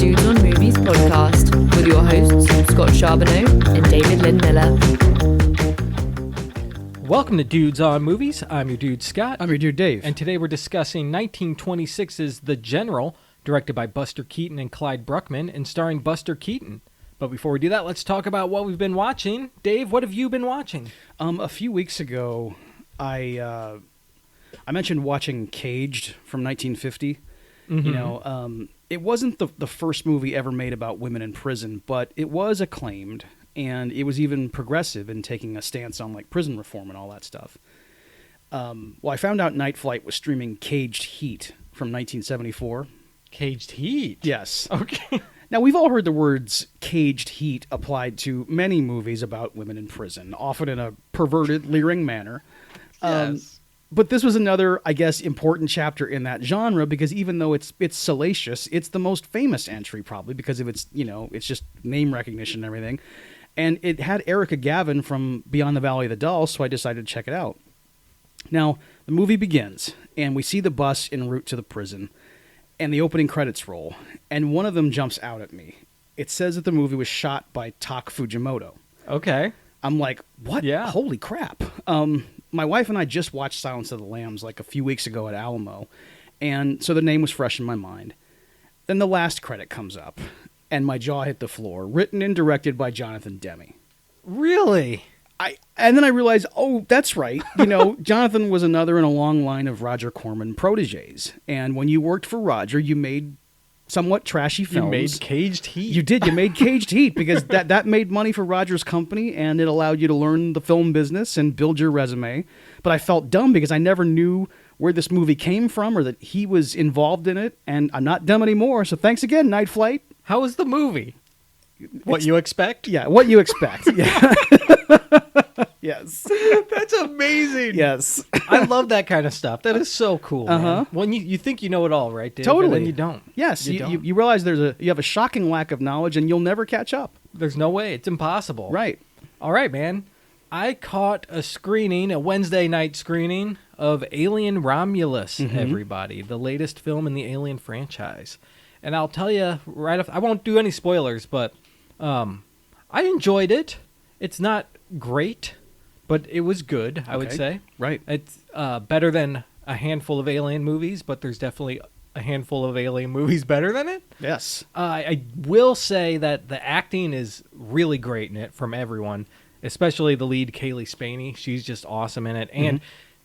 Dudes on Movies podcast with your hosts, Scott Charboneau and David Lynn Miller. Welcome to Dudes on Movies. I'm your dude, Scott. I'm your dude, Dave. And today we're discussing 1926's The General, directed by Buster Keaton and Clyde Bruckman, and starring Buster Keaton. But before we do that, let's talk about what we've been watching. Dave, what have you been watching? A few weeks ago, I mentioned watching Caged from 1950. Mm-hmm. You know, it wasn't the first movie ever made about women in prison, but it was acclaimed, and it was even progressive in taking a stance on like prison reform and all that stuff. Well, I found out Night Flight was streaming Caged Heat from 1974. Caged Heat? Yes. Okay. Now, we've all heard the words caged heat applied to many movies about women in prison, often in a perverted, leering manner. Yes. But this was another, I guess, important chapter in that genre because even though it's salacious, it's the most famous entry probably because of its, it's just name recognition and everything. And it had Erica Gavin from Beyond the Valley of the Dolls, so I decided to check it out. Now, the movie begins, and we see the bus en route to the prison, and the opening credits roll, and one of them jumps out at me. It says that the movie was shot by Tak Fujimoto. Okay. I'm like, what? Yeah. Holy crap. My wife and I just watched Silence of the Lambs like a few weeks ago at Alamo, and so the name was fresh in my mind. Then the last credit comes up, and my jaw hit the floor. Written and directed by Jonathan Demme. Really? And then I realized, oh, that's right. Jonathan was another in a long line of Roger Corman proteges. And when you worked for Roger, you made somewhat trashy films. You made Caged Heat. You did. You made Caged Heat because that made money for Roger's company, and it allowed you to learn the film business and build your resume. But I felt dumb because I never knew where this movie came from or that he was involved in it, and I'm not dumb anymore. So thanks again, Night Flight. How was the movie? What you expect? Yeah, what you expect. Yeah. Yes. That's amazing. Yes. I love that kind of stuff. That is so cool, man. Uh-huh. When you think you know it all, right, Dave? Totally. And then you don't. Yes, You don't. you realize you have a shocking lack of knowledge and you'll never catch up. There's no way. It's impossible. Right. All right, man. I caught a Wednesday night screening of Alien Romulus, everybody. The latest film in the Alien franchise. And I'll tell you right off, I won't do any spoilers, but I enjoyed it. It's not great, but it was good, I would say. Right. It's better than a handful of Alien movies, but there's definitely a handful of Alien movies better than it. Yes. I will say that the acting is really great in it from everyone, especially the lead, Kaylee Spaney. She's just awesome in it. And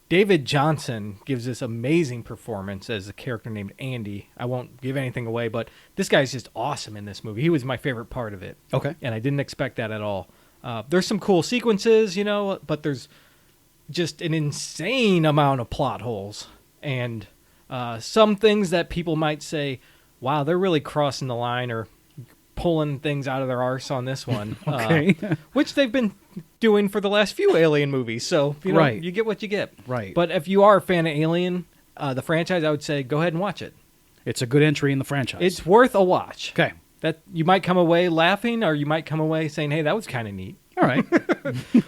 David Johnson gives this amazing performance as a character named Andy. I won't give anything away, but this guy's just awesome in this movie. He was my favorite part of it. Okay. And I didn't expect that at all. There's some cool sequences, but there's just an insane amount of plot holes. And some things that people might say, wow, they're really crossing the line or pulling things out of their arse on this one. Okay. Which they've been doing for the last few Alien movies. So, Right. You get what you get. Right. But if you are a fan of Alien, the franchise, I would say go ahead and watch it. It's a good entry in the franchise. It's worth a watch. Okay. That you might come away laughing, or you might come away saying, hey, that was kind of neat. All right.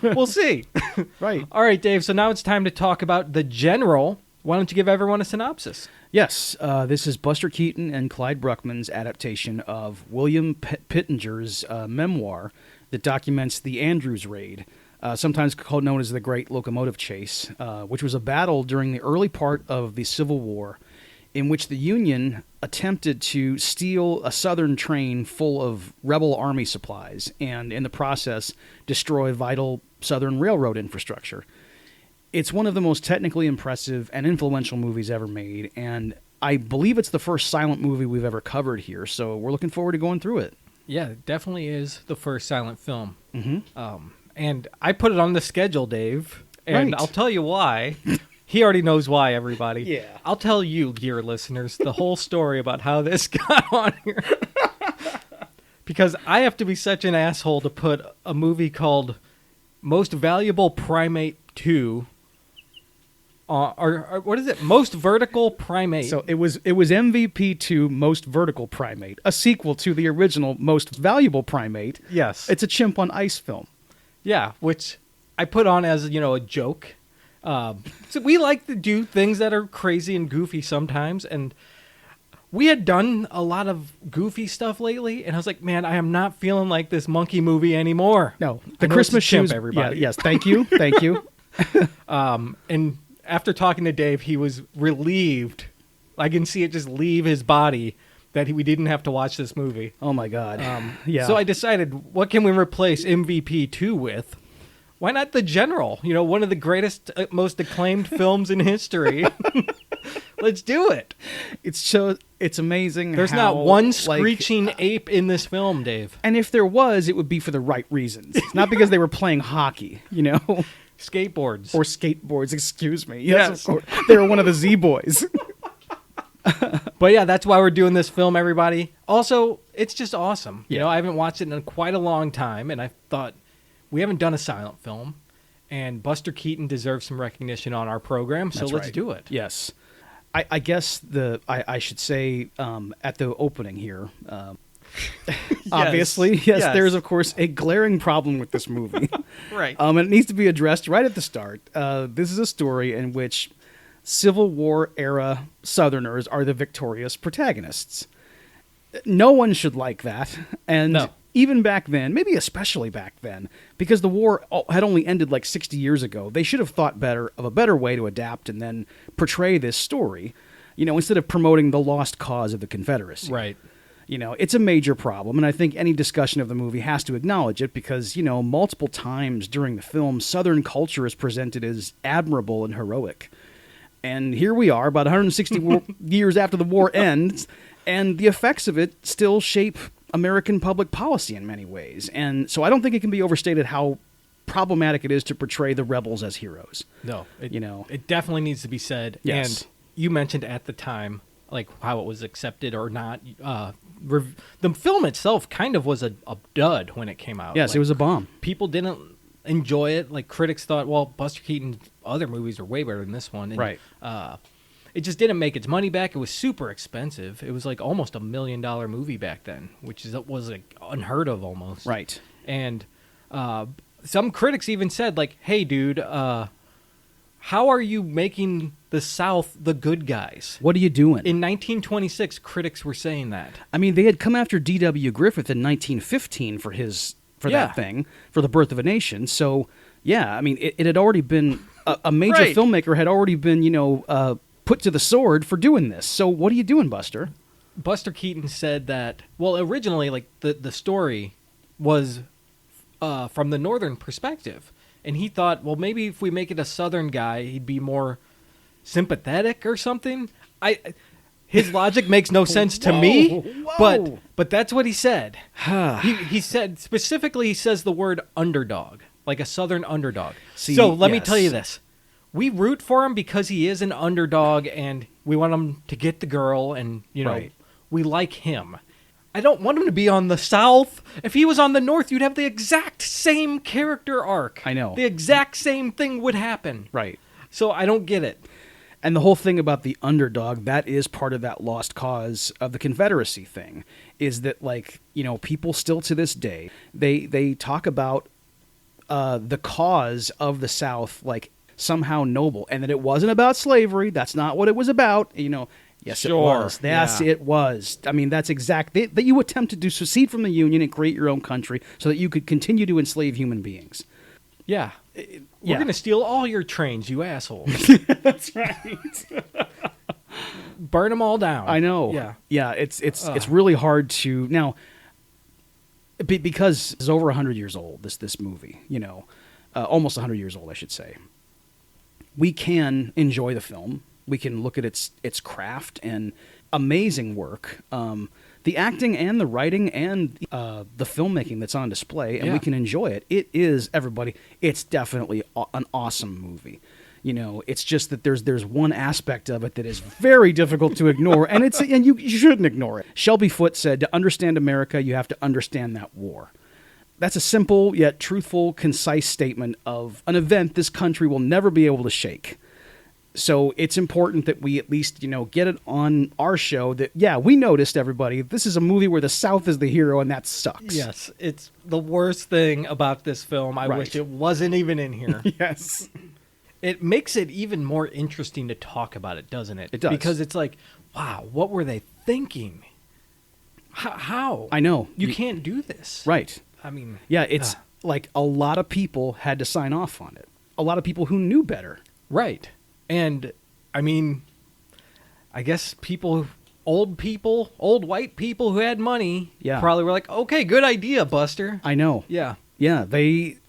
We'll see. Right. All right, Dave, so now it's time to talk about The General. Why don't you give everyone a synopsis? Yes. This is Buster Keaton and Clyde Bruckman's adaptation of William Pittenger's memoir that documents the Andrews Raid, sometimes known as the Great Locomotive Chase, which was a battle during the early part of the Civil War in which the Union attempted to steal a southern train full of rebel army supplies and, in the process, destroy vital southern railroad infrastructure. It's one of the most technically impressive and influential movies ever made, and I believe it's the first silent movie we've ever covered here, so we're looking forward to going through it. Yeah, it definitely is the first silent film. Mm-hmm. And I put it on the schedule, Dave, and Right. I'll tell you why. He already knows why, everybody. Yeah. I'll tell you, dear listeners, the whole story about how this got on here. Because I have to be such an asshole to put a movie called Most Valuable Primate 2, or what is it? Most Vertical Primate. So it was MVP 2 Most Vertical Primate, a sequel to the original Most Valuable Primate. Yes. It's a chimp on ice film. Yeah, which I put on as, a joke. So we like to do things that are crazy and goofy sometimes, and we had done a lot of goofy stuff lately, and I was like, man, I am not feeling like this monkey movie anymore. No, the Christmas chimp, everybody. Yeah, yes, thank you. Thank you. And after talking to Dave, he was relieved. I can see it just leave his body that we didn't have to watch this movie. Oh, my God. Yeah. So I decided, what can we replace MVP 2 with? Why not The General? You know, one of the greatest, most acclaimed films in history. Let's do it. It's amazing. There's not one screeching ape in this film, Dave. And if there was, it would be for the right reasons. It's not because they were playing hockey, you know? Skateboards. Or skateboards, excuse me. Yes, of course. They were one of the Z-Boys. But yeah, that's why we're doing this film, everybody. Also, it's just awesome. Yeah. You know, I haven't watched it in quite a long time, and I thought, we haven't done a silent film, and Buster Keaton deserves some recognition on our program, so let's do it. Yes. I guess I should say at the opening here, obviously, yes, there's, of course, a glaring problem with this movie. Right. And it needs to be addressed right at the start. This is a story in which Civil War-era Southerners are the victorious protagonists. No one should like that, and... No. Even back then, maybe especially back then, because the war had only ended like 60 years ago, they should have thought of a better way to adapt and then portray this story, you know, instead of promoting the lost cause of the Confederacy. Right. You know, it's a major problem, and I think any discussion of the movie has to acknowledge it because, you know, multiple times during the film, Southern culture is presented as admirable and heroic. And here we are, about 160 years after the war ends, and the effects of it still shape American public policy in many ways. And so I don't think it can be overstated how problematic it is to portray the rebels as heroes. No, it definitely needs to be said. Yes. And you mentioned at the time, like how it was accepted or not. The film itself kind of was a dud when it came out. Yes, like, it was a bomb. People didn't enjoy it. Like critics thought, well, Buster Keaton's other movies are way better than this one. And, right. It just didn't make its money back. It was super expensive. It was like almost $1 million movie back then, which was like unheard of almost. Right. And some critics even said, like, hey, dude, how are you making the South the good guys? What are you doing? In 1926, critics were saying that. I mean, they had come after D.W. Griffith in 1915 for that thing, for The Birth of a Nation. So, yeah, I mean, it had already been, a major filmmaker had already been, you know, put to the sword for doing this. So what are you doing, Buster? Buster Keaton said that, well, originally, like, the story was from the northern perspective. And he thought, well, maybe if we make it a southern guy, he'd be more sympathetic or something. His logic makes no sense to me, but that's what he said. he said, specifically, he says the word underdog, like a southern underdog. So let me tell you this. We root for him because he is an underdog, and we want him to get the girl, and, you know, we like him. I don't want him to be on the South. If he was on the North, you'd have the exact same character arc. I know. The exact same thing would happen. Right. So I don't get it. And the whole thing about the underdog, that is part of that lost cause of the Confederacy thing, is that, like, you know, people still to this day, they talk about the cause of the South, like, somehow noble, and that it wasn't about slavery. That's not what it was about. You know, yes, it was. Yes, it was. I mean, that's exactly that you attempted to secede from the Union and create your own country so that you could continue to enslave human beings. Yeah. We're going to steal all your trains, you assholes. That's right. Burn them all down. I know. Yeah. Yeah, it's really hard to now because it's over 100 years old, this movie, you know. Almost 100 years old, I should say. We can enjoy the film. We can look at its craft and amazing work, the acting and the writing and the filmmaking that's on display, and we can enjoy it. It is, everybody, it's definitely an awesome movie. You know, it's just that there's one aspect of it that is very difficult to ignore, and you shouldn't ignore it. Shelby Foote said, to understand America, you have to understand that war. That's a simple yet truthful, concise statement of an event this country will never be able to shake. So it's important that we at least, you know, get it on our show that, yeah, we noticed, everybody, this is a movie where the South is the hero, and that sucks. Yes, it's the worst thing about this film. I wish it wasn't even in here. Yes. It makes it even more interesting to talk about it, doesn't it? It does. Because it's like, wow, what were they thinking? How? I know. You can't do this. Right. I mean... Yeah, it's like a lot of people had to sign off on it. A lot of people who knew better. Right. And, I mean, I guess old white people who had money probably were like, okay, good idea, Buster. I know. Yeah. Yeah, they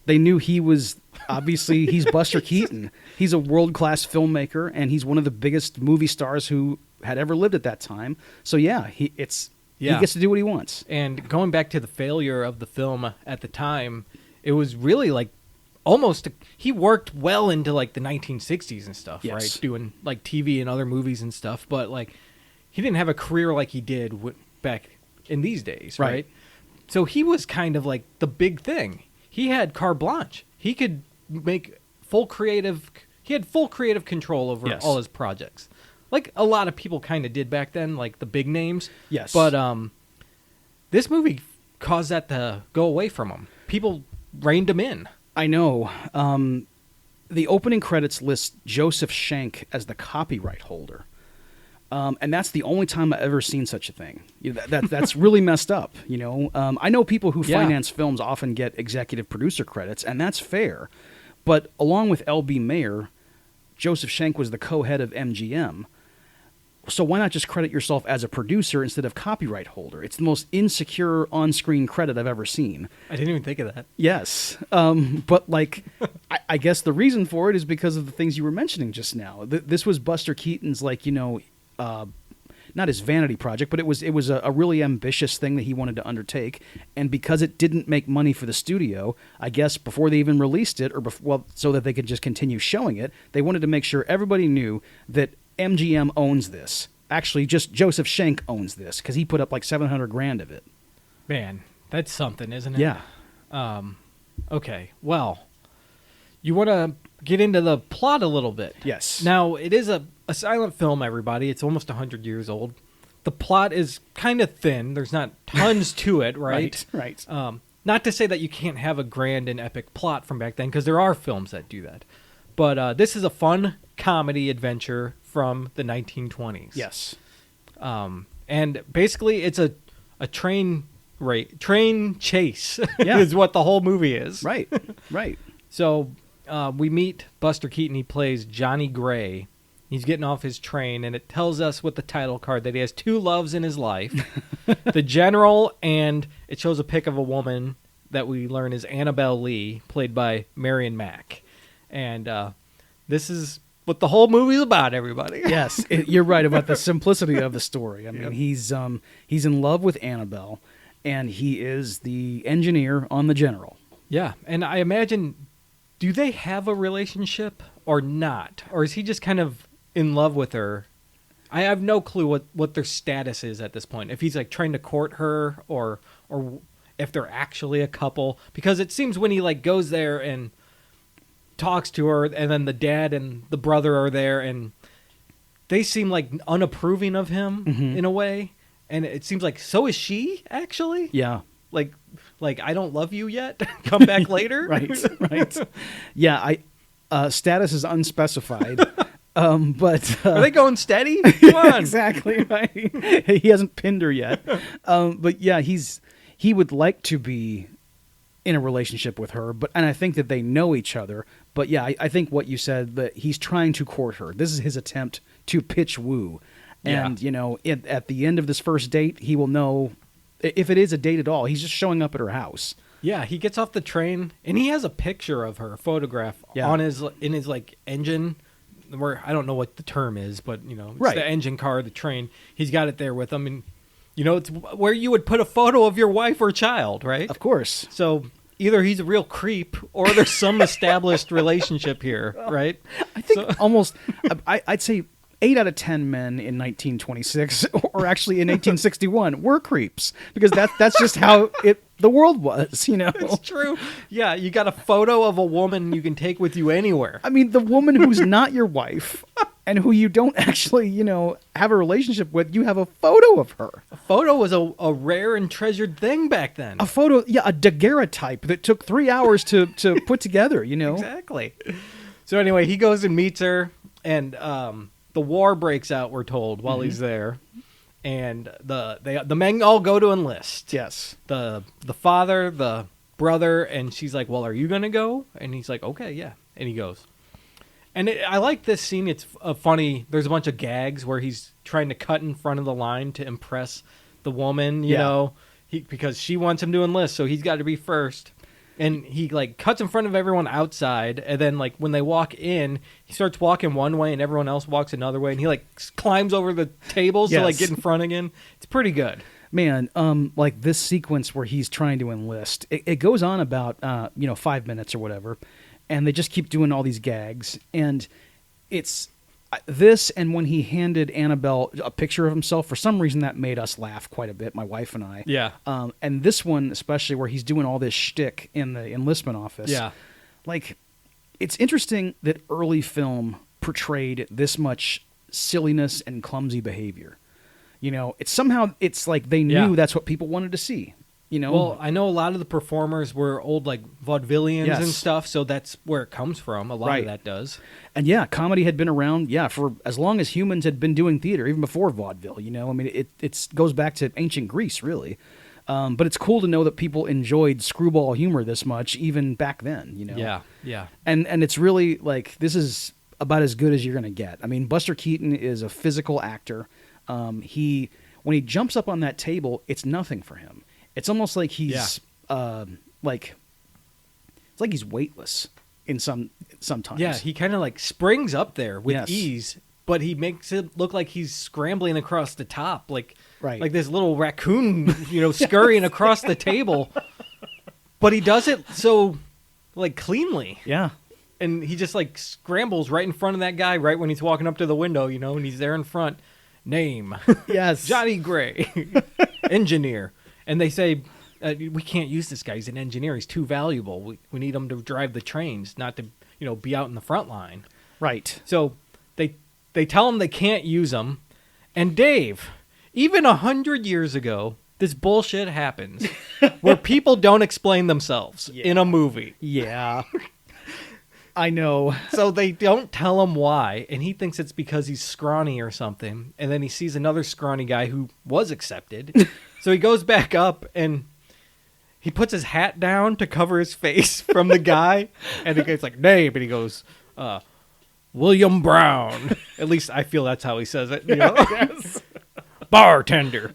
knew he was, obviously, he's Buster Keaton. He's a world-class filmmaker, and he's one of the biggest movie stars who had ever lived at that time. So, yeah, he gets to do what he wants. And going back to the failure of the film at the time, it was really like almost he worked well into like the 1960s and stuff, right? Doing like TV and other movies and stuff, but like he didn't have a career like he did back in these days, right? So he was kind of like the big thing. He had carte blanche. He could make he had full creative control over all his projects. Like a lot of people kind of did back then, like the big names. Yes. But this movie caused that to go away from him. People reined him in. I know. The opening credits list Joseph Schenck as the copyright holder. And that's the only time I've ever seen such a thing. That's really messed up, you know. I know people who finance films often get executive producer credits, and that's fair. But along with L.B. Mayer, Joseph Schenck was the co-head of MGM. So why not just credit yourself as a producer instead of copyright holder? It's the most insecure on-screen credit I've ever seen. I didn't even think of that. Yes. But, like, I guess the reason for it is because of the things you were mentioning just now. This was Buster Keaton's, like, you know, not his vanity project, but it was a really ambitious thing that he wanted to undertake. And because it didn't make money for the studio, I guess before they even released it, so that they could just continue showing it, they wanted to make sure everybody knew that MGM owns this. Actually, just Joseph Schenck owns this because he put up like $700,000 of it. Man, that's something, isn't it? Yeah. Okay. Well, you want to get into the plot a little bit. Yes. Now, it is a silent film, everybody. It's almost 100 years old. The plot is kind of thin. There's not tons to it, right? Right. Not to say that you can't have a grand and epic plot from back then, because there are films that do that. But this is a fun comedy adventure from the 1920s. Yes. And basically, it's a train chase Yeah. is what the whole movie is. Right. So we meet Buster Keaton. He plays Johnny Gray. He's getting off his train, and it tells us with the title card that he has two loves in his life, the general, and it shows a pic of a woman that we learn is Annabelle Lee, played by Marion Mack. And this is what the whole movie's about, everybody. Yes, you're right about the simplicity of the story. I mean, he's in love with Annabelle, and he is the engineer on the General. Yeah, and I imagine, do they have a relationship or not? Or is he just kind of in love with her? I have no clue what their status is at this point. If he's like trying to court her or if they're actually a couple. Because it seems when he like goes there and talks to her, and then the dad and the brother are there, and they seem like unapproving of him in a way. And it seems like so is she actually. Yeah. Like I don't love you yet. Come back later. Right. Yeah. Status is unspecified. But are they going steady? Come on. Exactly right. He hasn't pinned her yet. But yeah, he would like to be in a relationship with her, and I think that they know each other. But yeah, I think what you said, that he's trying to court her. This is his attempt to pitch woo. And, you know, at the end of this first date, he will know if it is a date at all. He's just showing up at her house. Yeah, he gets off the train, and he has a picture of her, a photograph in his like engine, where I don't know what the term is, but you know, it's the engine car, the train. He's got it there with him, and you know, it's where you would put a photo of your wife or child, right? Of course. So either he's a real creep, or there's some established relationship here, right? I think almost, I'd say 8 out of 10 men in 1926, or actually in 1861, were creeps, because that's just how the world was, you know. It's true. Yeah, you got a photo of a woman you can take with you anywhere. I mean, the woman who's not your wife and who you don't actually, you know, have a relationship with, you have a photo of her. A photo was a rare and treasured thing back then. A photo, yeah, a daguerreotype that took 3 hours to put together, you know. Exactly. So anyway, he goes and meets her, and the war breaks out, we're told, while he's there. And the men all go to enlist. Yes. The father, the brother, and she's like, well, are you going to go? And he's like, okay, yeah. And he goes. And I like this scene. It's funny. There's a bunch of gags where he's trying to cut in front of the line to impress the woman, you know, because she wants him to enlist, so he's got to be first. And he, like, cuts in front of everyone outside, and then, like, when they walk in, he starts walking one way, and everyone else walks another way, and he, like, climbs over the tables to, like, get in front again. It's pretty good. Man, like, this sequence where he's trying to enlist, it goes on about, 5 minutes or whatever, and they just keep doing all these gags, and it's... This and when he handed Annabelle a picture of himself, for some reason that made us laugh quite a bit, my wife and I. Yeah. And this one, especially where he's doing all this shtick in the enlistment office. Yeah. Like, it's interesting that early film portrayed this much silliness and clumsy behavior. You know, it's like they knew that's what people wanted to see. You know? Well, I know a lot of the performers were old, like, vaudevillians Yes. and stuff, so that's where it comes from. A lot Right. of that does. And yeah, comedy had been around, for as long as humans had been doing theater, even before vaudeville, you know? I mean, it goes back to ancient Greece, really. But it's cool to know that people enjoyed screwball humor this much, even back then, you know? Yeah. And it's really, like, this is about as good as you're going to get. I mean, Buster Keaton is a physical actor. When he jumps up on that table, it's nothing for him. It's almost like he's it's like he's weightless in sometimes. Yeah, he kind of like springs up there with Yes. ease, but he makes it look like he's scrambling across the top, like this little raccoon, scurrying across the table. But he does it so like cleanly. Yeah. And he just like scrambles right in front of that guy right when he's walking up to the window, and he's there in front. Name. Yes. Johnny Gray. Engineer. And they say, we can't use this guy. He's an engineer. He's too valuable. We need him to drive the trains, not to, be out in the front line. Right. So they tell him they can't use him. And Dave, even 100 years ago, this bullshit happens where people don't explain themselves in a movie. Yeah. I know. So they don't tell him why, and he thinks it's because he's scrawny or something. And then he sees another scrawny guy who was accepted. So he goes back up, and he puts his hat down to cover his face from the guy. And the guy's like, name, and he goes, William Brown. At least I feel that's how he says it. Yes. Bartender.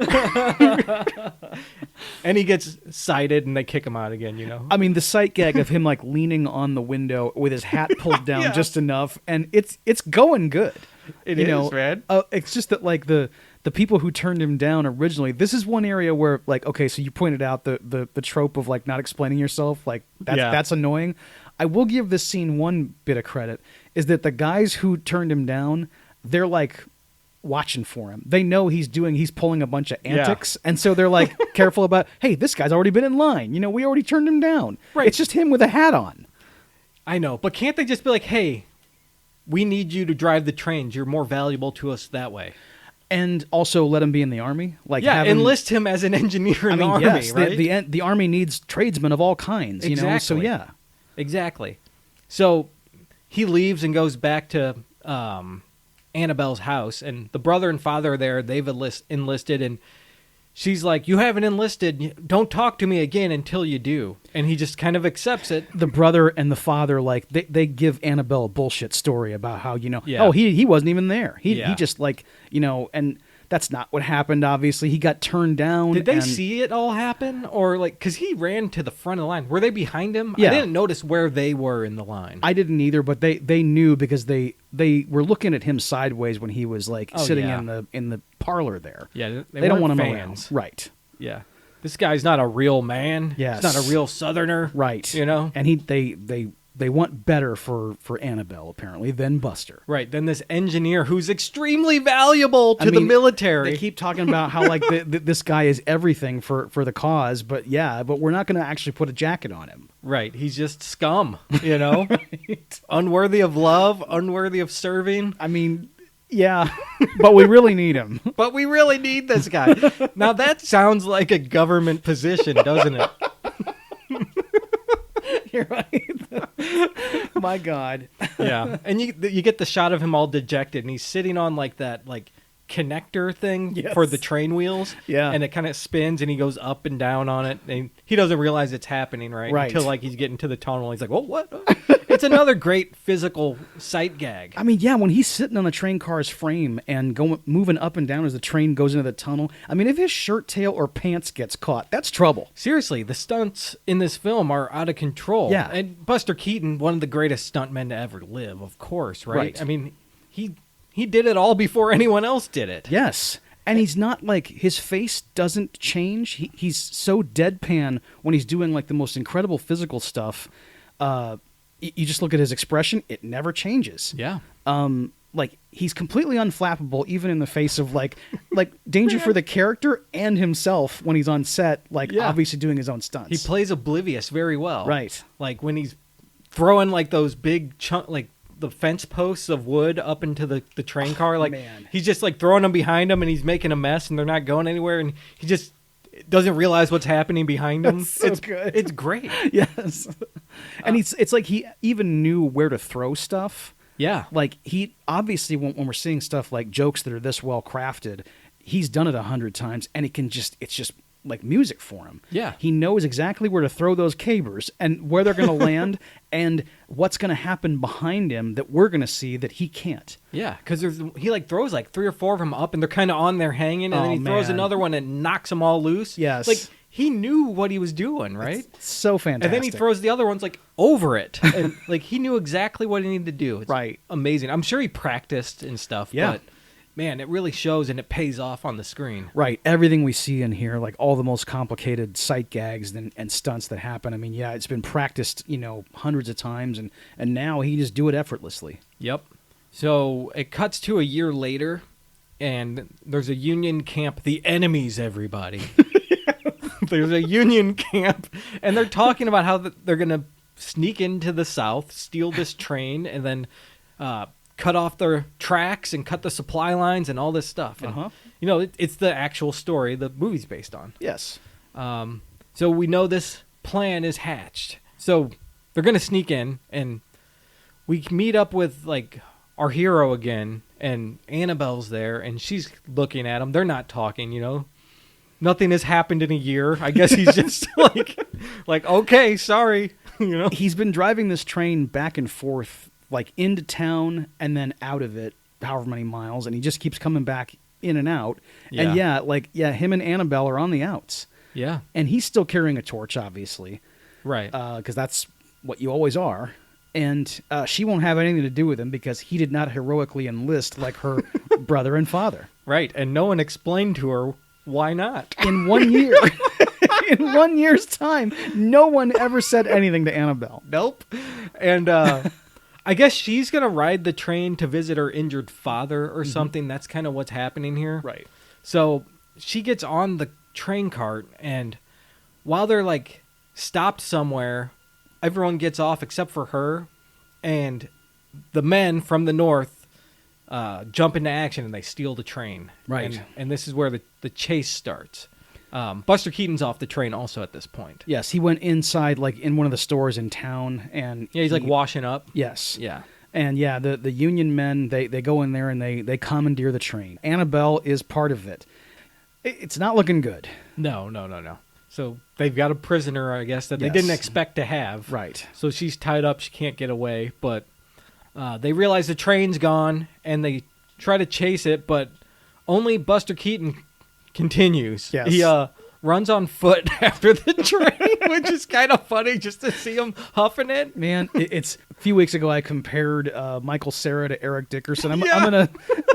And he gets cited, and they kick him out again, I mean, the sight gag of him like leaning on the window with his hat pulled down just enough, and it's going good. It is, man. It's just that like the people who turned him down originally, this is one area where like, okay, so you pointed out the trope of like not explaining yourself, like that's annoying. I will give this scene one bit of credit, is that the guys who turned him down, they're like watching for him. They know he's pulling a bunch of antics, and so they're like careful about, hey, this guy's already been in line. We already turned him down. Right. It's just him with a hat on. I know, but can't they just be like, hey, we need you to drive the trains. You're more valuable to us that way. And also let him be in the army. Like enlist him as an engineer in the army, yes, right? The army needs tradesmen of all kinds, exactly. So yeah. Exactly. So he leaves and goes back to Annabelle's house, and the brother and father are there. They've enlisted, and she's like, you haven't enlisted. Don't talk to me again until you do. And he just kind of accepts it. The brother and the father, like, they give Annabelle a bullshit story about how, oh, he wasn't even there. He just, like, and that's not what happened, obviously. He got turned down. Did they see it all happen? Or, like, because he ran to the front of the line. Were they behind him? Yeah. I didn't notice where they were in the line. I didn't either, but they knew because they were looking at him sideways when he was, like, sitting in the parlor there. Yeah, they don't want him fans. around. Right. Yeah. This guy's not a real man. Yes. He's not a real Southerner. Right. And they want better for Annabelle, apparently, than Buster. Right. Then this engineer who's extremely valuable to the military. They keep talking about how like this guy is everything for the cause, but we're not going to actually put a jacket on him. Right. He's just scum, right. Unworthy of love, unworthy of serving. I mean, yeah, but we really need him. But we really need this guy. Now that sounds like a government position, doesn't it? You're right. My God. Yeah, and you get the shot of him all dejected, and he's sitting on like that connector thing Yes. for the train wheels. Yeah. And it kind of spins, and he goes up and down on it, and he doesn't realize it's happening, right? Right. Until he's getting to the tunnel. He's like, "Oh, what?" It's another great physical sight gag. I mean, yeah, when he's sitting on the train car's frame and moving up and down as the train goes into the tunnel, I mean, if his shirt, tail, or pants gets caught, that's trouble. Seriously, the stunts in this film are out of control. Yeah. And Buster Keaton, one of the greatest stuntmen to ever live, of course, right? Right. I mean, he did it all before anyone else did it. Yes. And he's not his face doesn't change. He's so deadpan when he's doing the most incredible physical stuff. You just look at his expression, it never changes. Yeah. He's completely unflappable even in the face of danger for the character and himself when he's on set, obviously doing his own stunts. He plays oblivious very well. Right. Like when he's throwing those big the fence posts of wood up into the train car. Man. He's just throwing them behind him, and he's making a mess, and they're not going anywhere, and he just doesn't realize what's happening behind him. That's so good. It's great. Yes. And it's like he even knew where to throw stuff. Yeah. He obviously, when we're seeing stuff like jokes that are this well crafted, he's done it 100 times, and it's just like music for him. Yeah. He knows exactly where to throw those cabers and where they're going to land and what's going to happen behind him that we're going to see that he can't. Yeah, because he throws 3 or 4 of them up, and they're kind of on there hanging, and then he throws another one and knocks them all loose. Yes. He knew what he was doing, right? It's so fantastic. And then he throws the other ones over it, and he knew exactly what he needed to do. It's right. Amazing. I'm sure he practiced and stuff. Yeah. But man, it really shows, and it pays off on the screen. Right. Everything we see in here, all the most complicated sight gags and stunts that happen. I mean, yeah, it's been practiced, hundreds of times, and now he just do it effortlessly. Yep. So it cuts to a year later, and there's a Union camp. The enemies, everybody. There's a Union camp, and they're talking about how they're going to sneak into the South, steal this train, and then cut off their tracks and cut the supply lines and all this stuff. And, it's the actual story the movie's based on. Yes. So we know this plan is hatched. So they're going to sneak in, and we meet up with our hero again, and Annabelle's there, and she's looking at him. They're not talking, Nothing has happened in a year. I guess he's just okay, sorry. He's been driving this train back and forth, into town and then out of it, however many miles, and he just keeps coming back in and out. Yeah. And him and Annabelle are on the outs. Yeah. And he's still carrying a torch, obviously. Right. Because that's what you always are. And she won't have anything to do with him because he did not heroically enlist like her brother and father. Right. And no one explained to her why not. In 1 year. In 1 year's time, no one ever said anything to Annabelle. Nope. And I guess she's going to ride the train to visit her injured father or something. That's kind of what's happening here. Right. So she gets on the train cart, and while they're stopped somewhere, everyone gets off except for her, and the men from the north jump into action, and they steal the train. Right. And this is where the chase starts. Buster Keaton's off the train also at this point. Yes, he went inside, in one of the stores in town, and Yeah, he's washing up. Yes. Yeah. And yeah, the Union men, they go in there and they commandeer the train. Annabelle is part of it. It's not looking good. No. So they've got a prisoner, I guess, that they Yes. didn't expect to have. Right. So she's tied up. She can't get away. But they realize the train's gone, and they try to chase it, but only Buster Keaton continues. Yes. He runs on foot after the train, which is kind of funny just to see him huffing it. Man, it's a few weeks ago I compared Michael Cera to Eric Dickerson. I'm going to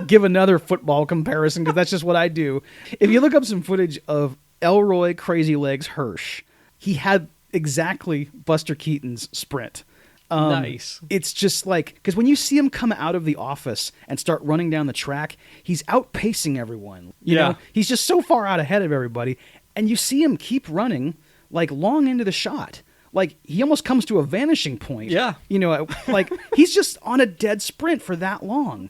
give another football comparison because that's just what I do. If you look up some footage of Elroy Crazy Legs Hirsch, he had exactly Buster Keaton's sprint. Nice. It's just because when you see him come out of the office and start running down the track, he's outpacing everyone. You know, he's just so far out ahead of everybody. And you see him keep running long into the shot. He almost comes to a vanishing point. Yeah. He's just on a dead sprint for that long.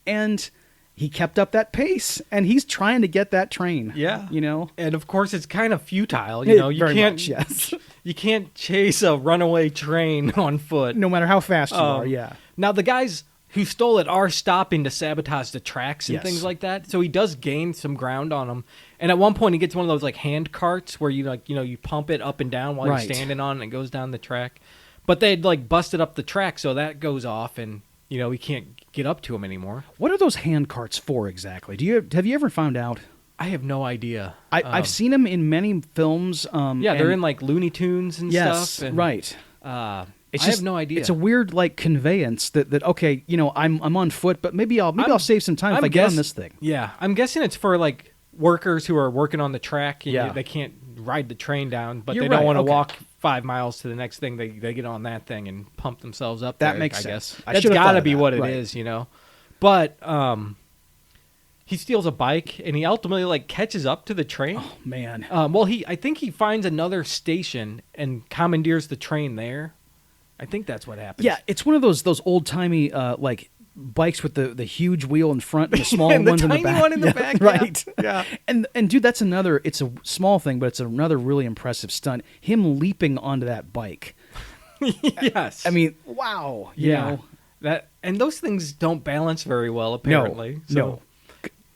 And he kept up that pace, and he's trying to get that train. Yeah. You know? And of course it's kind of futile, you know. You Very can't much, yes. You can't chase a runaway train on foot. No matter how fast you are, yeah. Now the guys who stole it are stopping to sabotage the tracks and Yes. things like that. So he does gain some ground on them. And at one point he gets one of those like hand carts where you pump it up and down while Right. you're standing on it and it goes down the track. But they'd like busted up the track, so that goes off and he can't get up to him anymore. What are those hand carts for exactly? Have you ever found out? I have no idea. I've seen them in many films. They're in like Looney Tunes and yes, stuff. And, right. I It's have no idea. It's a weird like conveyance that okay, I'm on foot, but maybe I'll save some time if I get on this thing. Yeah, I'm guessing it's for like workers who are working on the track. And Yeah. they can't ride the train down, but You're they don't right, want to okay. walk 5 miles to the next thing. They get on that thing and pump themselves up. That there, makes I sense. guess I that's should have got thought to of be that. what it Right. is, But he steals a bike and he ultimately like catches up to the train. Oh man. I think he finds another station and commandeers the train there. I think that's what happens. Yeah, it's one of those old timey like bikes with the huge wheel in front and the small And the ones in the tiny back. one in the Yeah, back, right? yeah. And dude, it's a small thing, but it's another really impressive stunt. Him leaping onto that bike. Yes. I mean, wow. You know? And those things don't balance very well, apparently. No.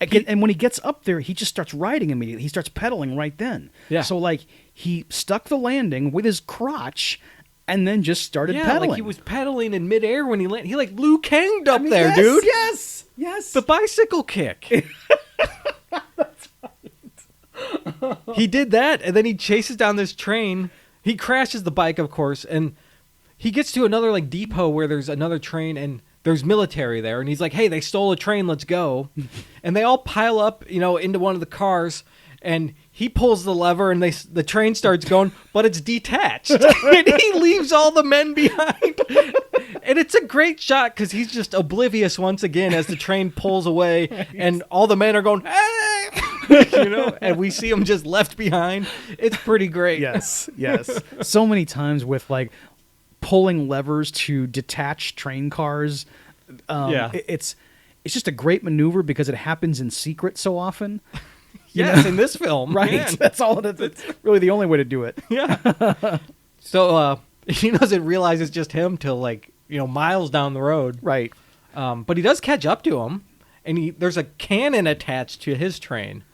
And when he gets up there, he just starts riding immediately. He starts pedaling right then. Yeah. So like he stuck the landing with his crotch, and then just started pedaling. like he was pedaling in midair when he landed. He like Liu Kang'd up there, yes, dude. Yes. The bicycle kick. He did that, and then he chases down this train. He crashes the bike, of course, and he gets to another like depot where there's another train, and there's military there, and he's like, "Hey, they stole a train. Let's go." And they all pile up, into one of the cars, and he pulls the lever, and the train starts going, but it's detached, and he leaves all the men behind. And it's a great shot because he's just oblivious once again as the train pulls away, and all the men are going, "Hey!" And we see him just left behind. It's pretty great. Yes. So many times with like pulling levers to detach train cars. It's just a great maneuver because it happens in secret so often. Yes, in this film. Right. Man. That's really the only way to do it. Yeah. So he doesn't realize it's just him till like, miles down the road. Right. But he does catch up to him, and there's a cannon attached to his train,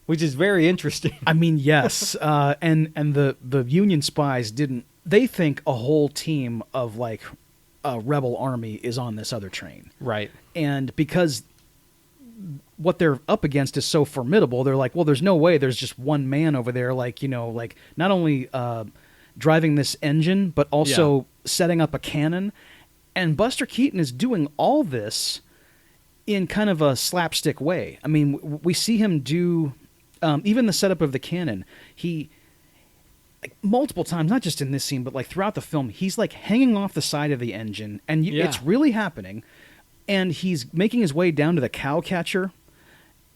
which is very interesting. I mean, yes. And the Union spies they think a whole team of like a rebel army is on this other train. Right. And because what they're up against is so formidable, they're like, well, there's no way there's just one man over there, like, not only driving this engine, but also setting up a cannon. And Buster Keaton is doing all this in kind of a slapstick way. I mean, we see him do even the setup of the cannon. He multiple times, not just in this scene, but like throughout the film, he's like hanging off the side of the engine, and it's really happening. And he's making his way down to the cow catcher,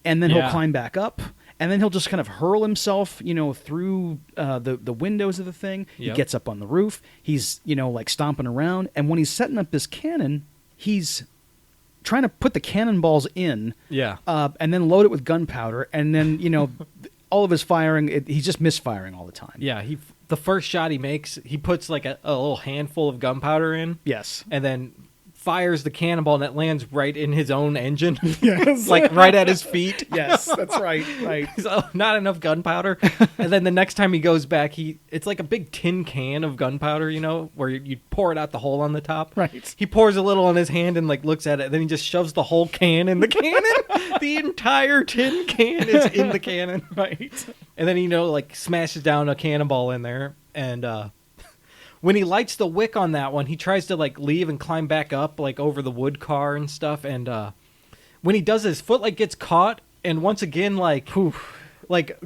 and then he'll climb back up, and then he'll just kind of hurl himself, through the windows of the thing. Yep. He gets up on the roof. He's, like stomping around. And when he's setting up this cannon, he's trying to put the cannonballs in, and then load it with gunpowder, and then, all of his firing, he's just misfiring all the time. Yeah, the first shot he makes, he puts like a little handful of gunpowder in. Yes. And then fires the cannonball, and it lands right in his own engine. Yes. Like right at his feet. Yes, that's right. Right. So not enough gunpowder. And then the next time he goes back, it's like a big tin can of gunpowder, where you pour it out the hole on the top. Right. He pours a little on his hand and like looks at it, and then he just shoves the whole can in the cannon. The entire tin can is in the cannon. Right. And then like smashes down a cannonball in there, and when he lights the wick on that one, he tries to like leave and climb back up like over the wood car and stuff. And when he does, his foot like gets caught, and once again like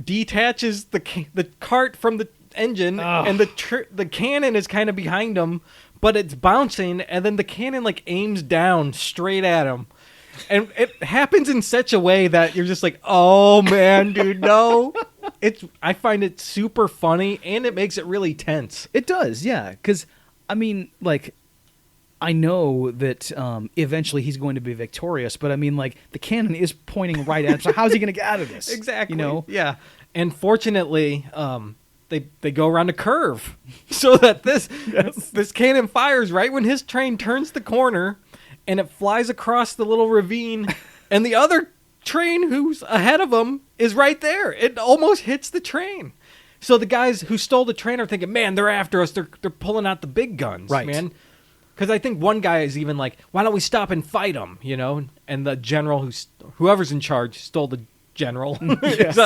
detaches the cart from the engine, and the cannon is kind of behind him, but it's bouncing, and then the cannon like aims down straight at him. And it happens in such a way that you're just like, oh man, dude, no. I find it super funny, and it makes it really tense. It does, yeah. Because, I mean, like, I know that eventually he's going to be victorious, but I mean, like, the cannon is pointing right at him. So how's he going to get out of this? Exactly. You know? Yeah. And fortunately, they go around a curve so that this cannon fires right when his train turns the corner, and it flies across the little ravine, and the other train who's ahead of him is right there. It almost hits the train. So the guys who stole the train are thinking, man, they're after us. They're pulling out the big guns, right, man. Because I think one guy is even like, why don't we stop and fight them, you know? And the general, whoever's in charge, stole the general. Yes.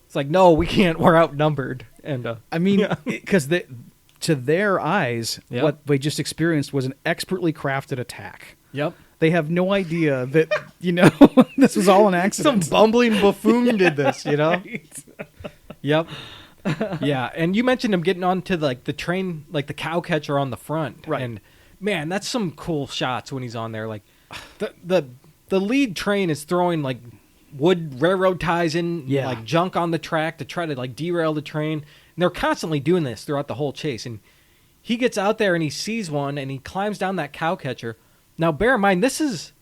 It's like, no, we can't. We're outnumbered. And I mean, because to their eyes, Yep. what they just experienced was an expertly crafted attack. Yep. They have no idea that, you know, this was all an accident. Some bumbling buffoon did this, you know? Right. Yep. Yeah, and you mentioned him getting onto like the train, like the cow catcher on the front. Right. And man, that's some cool shots when he's on there. Like the lead train is throwing like wood railroad ties in, Yeah. like junk on the track to try to like derail the train. And they're constantly doing this throughout the whole chase. And he gets out there and he sees one and he climbs down that cow catcher. Now, bear in mind, this is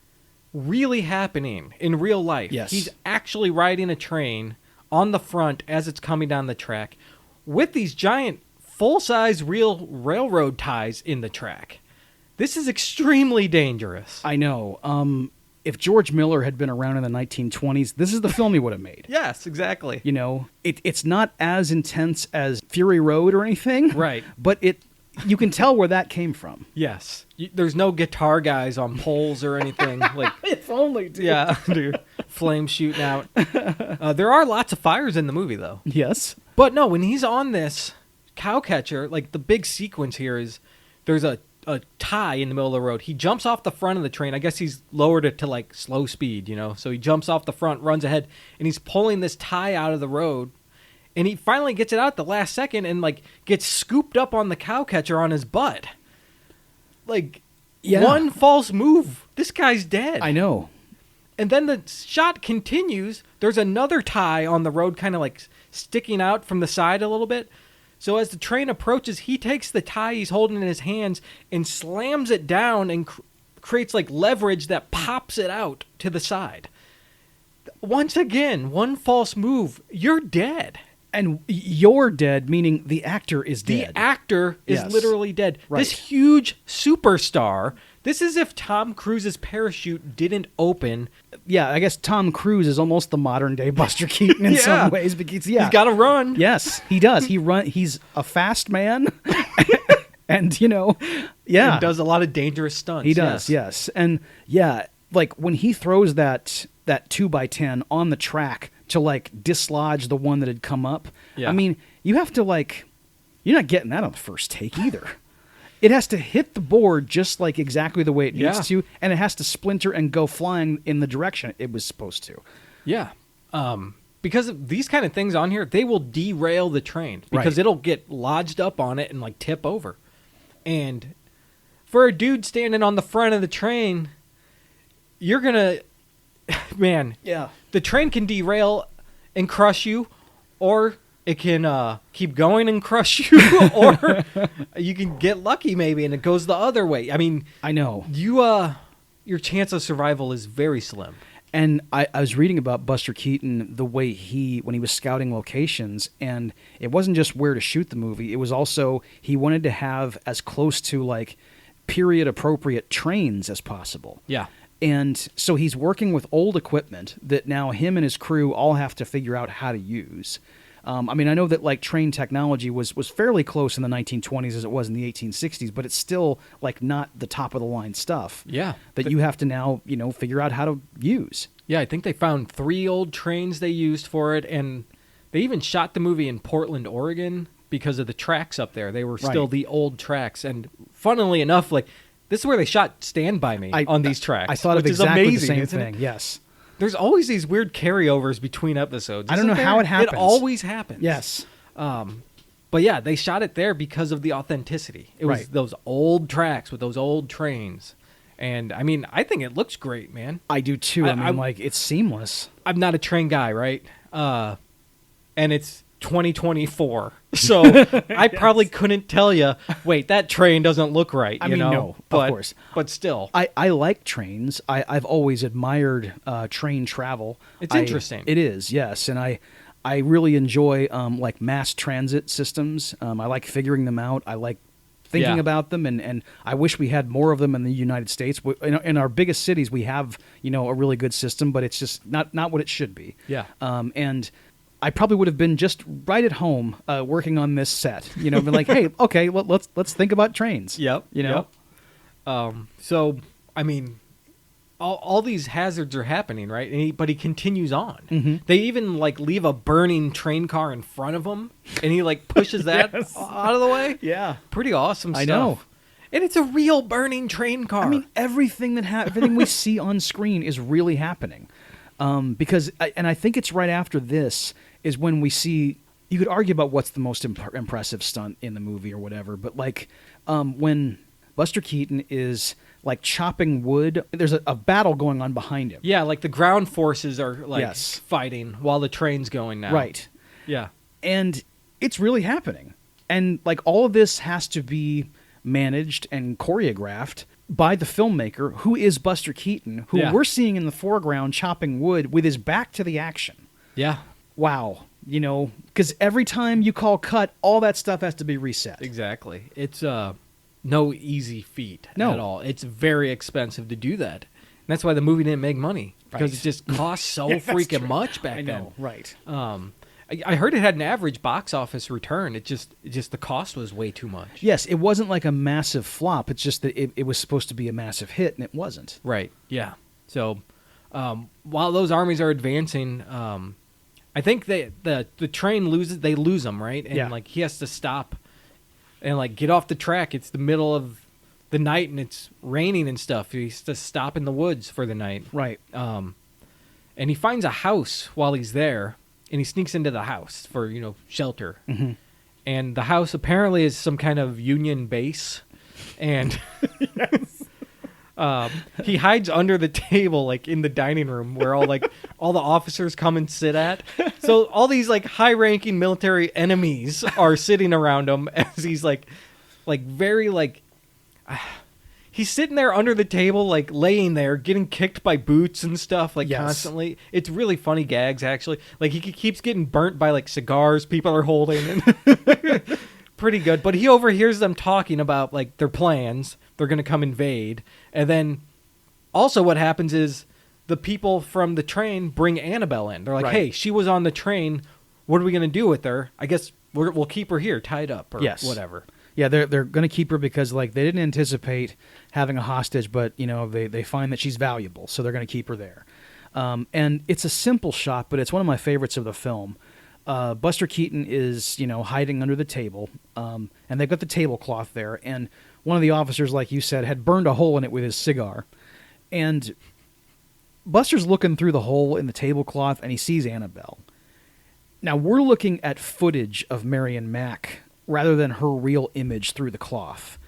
really happening in real life. Yes. He's actually riding a train on the front as it's coming down the track with these giant full-size real railroad ties in the track. This is extremely dangerous. I know. If George Miller had been around in the 1920s, this is the film he would have made. Yes, exactly. You know, it's not as intense as Fury Road or anything. Right. But you can tell where that came from. Yes. There's no guitar guys on poles or anything. Like, If only, dude. yeah, dude, flames shooting out. There are lots of fires in the movie, though. Yes. But no, when he's on this cow catcher, like the big sequence here is there's a tie in the middle of the road. He jumps off the front of the train. I guess he's lowered it to like slow speed, you know. So he jumps off the front, runs ahead, and he's pulling this tie out of the road. And he finally gets it out at the last second and like gets scooped up on the cow catcher on his butt. Like, Yeah. one false move, this guy's dead. I know. And then the shot continues. There's another tie on the road kind of like sticking out from the side a little bit. So as the train approaches, he takes the tie he's holding in his hands and slams it down and creates like leverage that pops it out to the side. Once again, one false move, you're dead. And you're dead, meaning the actor is dead. The actor is Yes. literally dead. Right. This huge superstar, this is if Tom Cruise's parachute didn't open. Yeah, I guess Tom Cruise is almost the modern day Buster Keaton in Yeah. some ways because He's got to run. Yes, he does. He's a fast man, and you know, yeah, And does a lot of dangerous stunts. he does. Yes, and yeah, like when he throws that 2x10 on the track to like dislodge the one that had come up. Yeah. I mean, you have to like, you're not getting that on the first take either. It has to hit the board just like exactly the way it needs to, and it has to splinter and go flying in the direction it was supposed to. Yeah. Because of these kind of things on here, they will derail the train because Right. it'll get lodged up on it and like tip over. And for a dude standing on the front of the train, you're going to, man, Yeah. the train can derail and crush you, or it can keep going and crush you, or you can get lucky maybe and it goes the other way. I mean, I know. your chance of survival is very slim. And I was reading about Buster Keaton, the way when he was scouting locations, and it wasn't just where to shoot the movie. It was also, he wanted to have as close to like period appropriate trains as possible. Yeah. And so he's working with old equipment that now him and his crew all have to figure out how to use. I mean, I know that like train technology was fairly close in the 1920s as it was in the 1860s, but it's still like not the top of the line stuff. Yeah. That you have to now, you know, figure out how to use. Yeah, I think they found 3 old trains they used for it, and they even shot the movie in Portland, Oregon, because of the tracks up there. They were still Right. the old tracks, and funnily enough, like this is where they shot Stand By Me on these tracks. I thought which of is exactly amazing, the same isn't it? thing. Yes. There's always these weird carryovers between episodes. I don't know isn't how there? it happens. It always happens. Yes. But yeah, they shot it there because of the authenticity. It was Right. those old tracks with those old trains. And I mean, I think it looks great, man. I do too. I mean, I'm- like, it's seamless. I'm not a train guy, right? And it's 2024. So I probably couldn't tell you, wait, that train doesn't look right, I mean, no, but, of course. But still. I like trains. I've always admired train travel. It's interesting. It is, yes. And I really enjoy like mass transit systems. I like figuring them out. I like thinking about them, and I wish we had more of them in the United States. In our biggest cities, we have, a really good system, but it's just not what it should be. Yeah. And I probably would have been just right at home working on this set. Been like, hey, okay, let's think about trains. Yep. Yep. So, I mean, all these hazards are happening, right? But he continues on. Mm-hmm. They even like leave a burning train car in front of him, and he like pushes that Yes. out of the way. Yeah. Pretty awesome stuff. I know. And it's a real burning train car. I mean, everything everything we see on screen is really happening. Because I think it's right after this is when we see. You could argue about what's the most impressive stunt in the movie or whatever, but like when Buster Keaton is like chopping wood, there's a battle going on behind him. Yeah, like the ground forces are like Yes. fighting while the train's going now. Right. Yeah. And it's really happening. And like all of this has to be managed and choreographed by the filmmaker, who is Buster Keaton, who Yeah. we're seeing in the foreground chopping wood with his back to the action. Yeah. Wow. Because every time you call cut, all that stuff has to be reset. Exactly. It's no easy feat No. at all. It's very expensive to do that. And that's why the movie didn't make money. Because Right. it just cost so Yeah, that's freaking true. much back I then. know, right. I heard it had an average box office return. It just the cost was way too much. Yes, it wasn't like a massive flop. It's just that it was supposed to be a massive hit, and it wasn't. Right. Yeah. So while those armies are advancing, I think the train loses. They lose him, right? And Yeah. like he has to stop and like get off the track. It's the middle of the night and it's raining and stuff. He has to stop in the woods for the night. Right. And he finds a house while he's there, and he sneaks into the house for shelter. Mm-hmm. And the house apparently is some kind of Union base, and he hides under the table, like in the dining room, where all the officers come and sit at. So all these like high-ranking military enemies are sitting around him as he's like very like. He's sitting there under the table, like laying there, getting kicked by boots and stuff, like Yes. constantly. It's really funny gags, actually. Like he keeps getting burnt by like cigars people are holding. Pretty good. But he overhears them talking about like their plans. They're going to come invade. And then also what happens is the people from the train bring Annabelle in. They're like, Right. hey, she was on the train. What are we going to do with her? I guess we'll keep her here tied up or Yes. whatever. Yeah, they're going to keep her because like they didn't anticipate having a hostage, but they find that she's valuable, so they're going to keep her there. And it's a simple shot, but it's one of my favorites of the film. Buster Keaton is hiding under the table, and they've got the tablecloth there, and one of the officers, like you said, had burned a hole in it with his cigar, and Buster's looking through the hole in the tablecloth, and he sees Annabelle. Now we're looking at footage of Marion Mack rather than her real image through the cloth.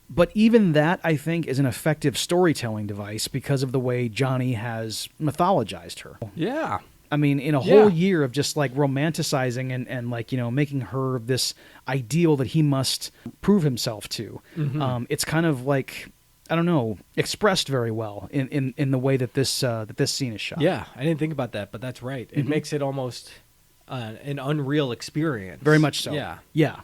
But even that, I think, is an effective storytelling device because of the way Johnny has mythologized her. Yeah. I mean, in a whole year of just like romanticizing and like, making her this ideal that he must prove himself to. Mm-hmm. It's kind of like, I don't know, expressed very well in the way that this scene is shot. Yeah, I didn't think about that, but that's right. It makes it almost an unreal experience. Very much so. Yeah. Yeah.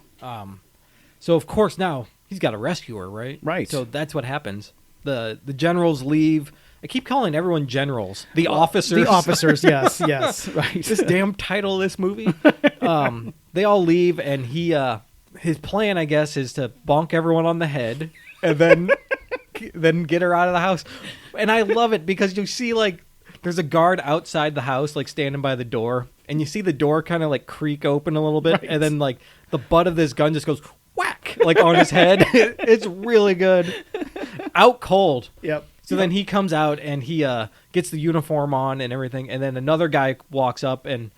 So of course now he's got to rescue her, right? Right. So that's what happens. The generals leave. I keep calling everyone generals. The officers. The officers, yes, right. This damn title of this movie. They all leave, and his plan, I guess, is to bonk everyone on the head, and then get her out of the house. And I love it because you see like there's a guard outside the house, like standing by the door, and you see the door kind of like creak open a little bit, Right. and then like the butt of this gun just goes whack like on his head. It's really good. Out cold. Yep. So then he comes out and he gets the uniform on and everything, and then another guy walks up and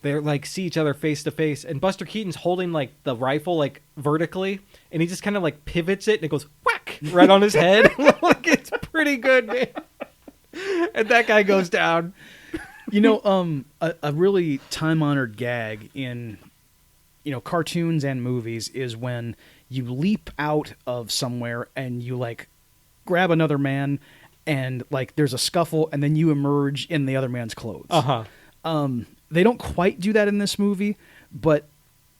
they're like see each other face to face, and Buster Keaton's holding like the rifle like vertically, and he just kind of like pivots it and it goes whack right on his head. Like it's pretty good, man. And that guy goes down. A really time-honored gag in, cartoons and movies is when you leap out of somewhere and you, like, grab another man and, like, there's a scuffle and then you emerge in the other man's clothes. They don't quite do that in this movie, but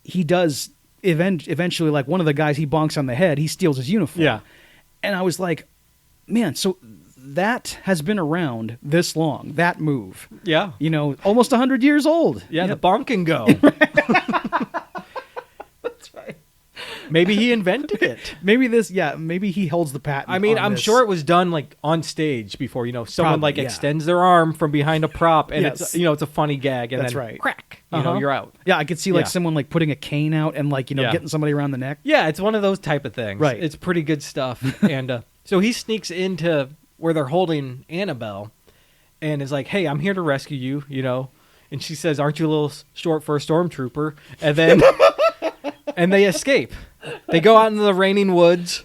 he does eventually, like, one of the guys he bonks on the head, he steals his uniform. Yeah. And I was like, man, so that has been around this long, that move. Yeah. Almost 100 years old. Yeah, the bonk and go. That's right. Maybe he invented it. Maybe he holds the patent. I mean, on I'm this. sure it was done like on stage before, someone Probably, yeah. extends their arm from behind a prop and Yes. it's a funny gag and That's then right. crack, Uh-huh. you're out. Yeah, I could see someone like putting a cane out and getting somebody around the neck. Yeah, it's one of those type of things. Right. It's pretty good stuff. And so he sneaks into where they're holding Annabelle and is like, "Hey, I'm here to rescue you, And she says, "Aren't you a little short for a stormtrooper?" And then and they escape. They go out into the raining woods.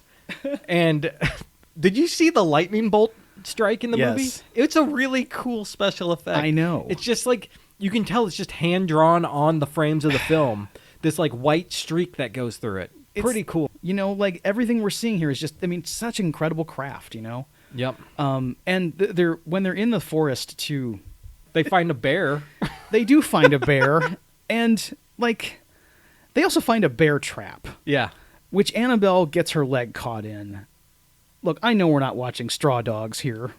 And did you see the lightning bolt strike in the movie? Yes. It's a really cool special effect. I know. It's just like, you can tell it's just hand drawn on the frames of the film. This like white streak that goes through it. Pretty cool. Like everything we're seeing here is just, such incredible craft, Yep. And when they're in the forest too, They find a bear. they do find a bear, and they also find a bear trap, Yeah. which Annabelle gets her leg caught in. Look, I know we're not watching Straw Dogs here,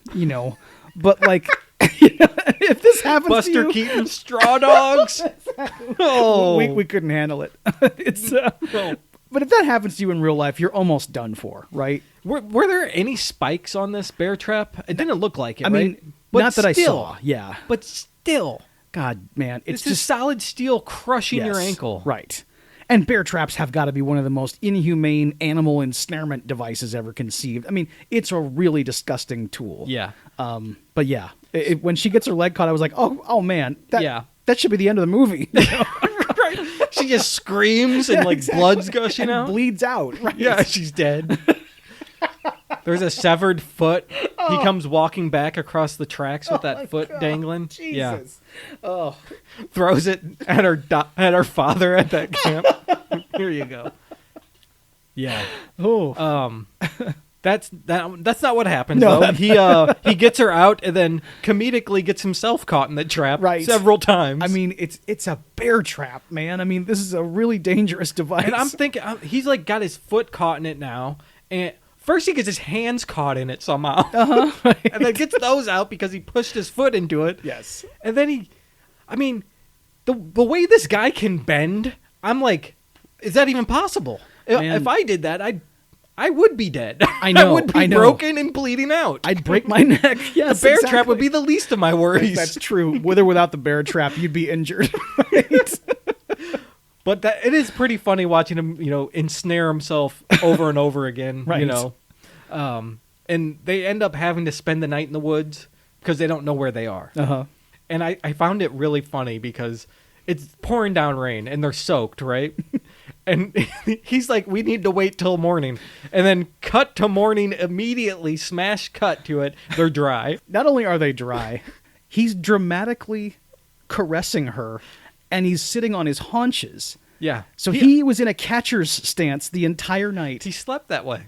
but if this happens Buster to you, Keaton Straw Dogs. Oh, we couldn't handle it. It's but if that happens to you in real life, you're almost done for, right? were there any spikes on this bear trap? It didn't look like it. I mean, right? But not that I still- saw. Yeah, But still, God, man, it's just solid steel crushing your Yes, ankle. right? And bear traps have got to be one of the most inhumane animal ensnarement devices ever conceived. I mean, it's a really disgusting tool. Yeah. But yeah, when she gets her leg caught, I was like, oh man, that should be the end of the movie. Right. She just screams and Exactly. blood's gushing and out. bleeds out. Right? Yeah, she's dead. There's a severed foot. He comes walking back across the tracks with that foot dangling. Jesus. Oh, Throws it at her father at that camp. Here you go. Yeah. That's not what happens No, though. He gets her out and then comedically gets himself caught in the trap Right. several times. I mean, it's a bear trap, man. I mean, this is a really dangerous device. and I'm thinking he's like got his foot caught in it now, and first he gets his hands caught in it somehow, and then gets those out because he pushed his foot into it. Yes. And then the way this guy can bend, I'm like, is that even possible? Man. If I did that, I would be dead. I know, I would be I know. broken and bleeding out. I'd break my neck. Yes, the bear exactly. trap would be the least of my worries. That's true. With or without the bear trap, you'd be injured. Right? But it is pretty funny watching him, ensnare himself over and over again. Right. And they end up having to spend the night in the woods because they don't know where they are. Uh-huh. And I found it really funny because it's pouring down rain and they're soaked, right? And he's like, "We need to wait till morning." And then cut to morning immediately, smash cut to it. They're dry. Not only are they dry, he's dramatically caressing her, and he's sitting on his haunches. Yeah. So he was in a catcher's stance the entire night. He slept that way.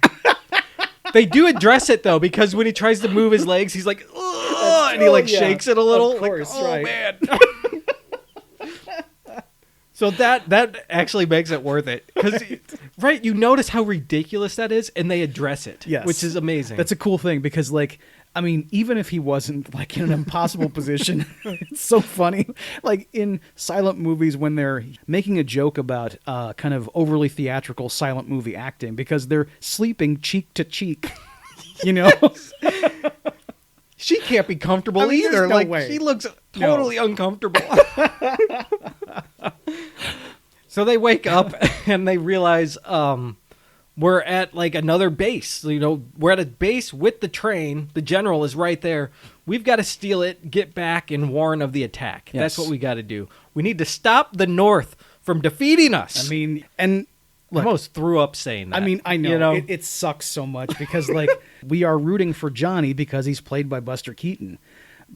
They do address it though, because when he tries to move his legs, he's like, "Ugh," and he like shakes it a little. Of course, like, oh, right. man. So that actually makes it worth it, because right, you notice how ridiculous that is, and they address it, Yes. which is amazing. That's a cool thing because, I mean, even if he wasn't like in an impossible position, it's so funny. Like in silent movies when they're making a joke about kind of overly theatrical silent movie acting because they're sleeping cheek to cheek, She can't be comfortable I mean, either. there's no Like way. she looks totally uncomfortable. So they wake up and they realize we're at like another base. We're at a base with the train. The general is right there. We've got to steal it, get back, and warn of the attack. Yes. That's what we got to do. We need to stop the North from defeating us. I mean, and I almost threw up saying that. I mean, I know, It sucks so much because we are rooting for Johnny because he's played by Buster Keaton,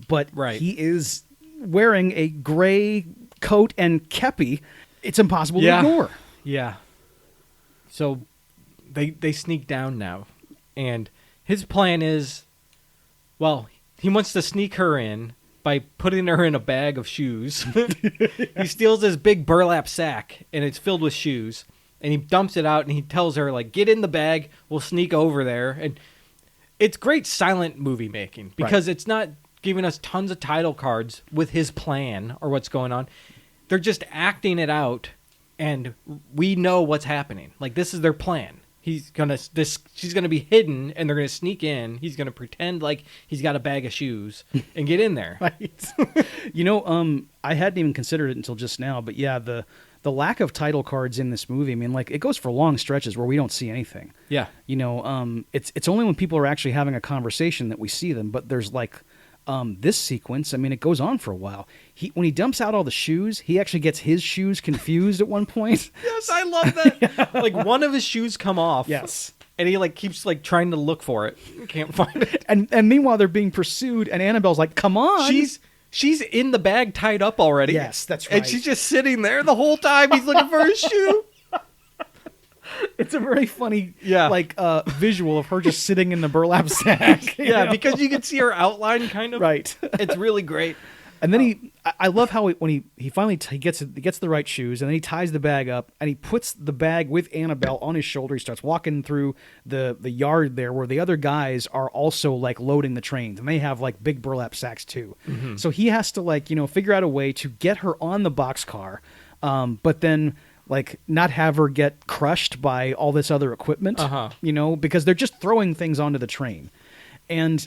but Right. he is wearing a gray coat and kepi. It's impossible to ignore. Yeah. So they sneak down now. And his plan is, well, he wants to sneak her in by putting her in a bag of shoes. He steals this big burlap sack, and it's filled with shoes. And he dumps it out, and he tells her, like, get in the bag, we'll sneak over there. And it's great silent movie making, because it's not giving us tons of title cards with his plan or what's going on. They're just acting it out, and we know what's happening. Like, this is their plan. She's gonna be hidden, and they're gonna sneak in. He's gonna pretend like he's got a bag of shoes and get in there. Right. I hadn't even considered it until just now, but yeah, the lack of title cards in this movie, I mean, like, it goes for long stretches where we don't see anything. Yeah. It's only when people are actually having a conversation that we see them, but there's like this sequence, I mean, it goes on for a while. When he dumps out all the shoes, he actually gets his shoes confused at one point. Yes, I love that. Like, one of his shoes come off. Yes. And he like keeps like trying to look for it. Can't find it. And meanwhile they're being pursued, and Annabelle's like, "Come on." She's in the bag tied up already. Yes, that's right. And she's just sitting there the whole time he's looking for his shoe. It's a very funny visual of her just sitting in the burlap sack. Yeah, because you can see her outline kind of. Right. It's really great. And then I love how when he finally gets the right shoes, and then he ties the bag up, and he puts the bag with Annabelle on his shoulder. He starts walking through the yard there, where the other guys are also like loading the trains, and they have like big burlap sacks too. Mm-hmm. So he has to figure out a way to get her on the boxcar, but then like not have her get crushed by all this other equipment. Because they're just throwing things onto the train, and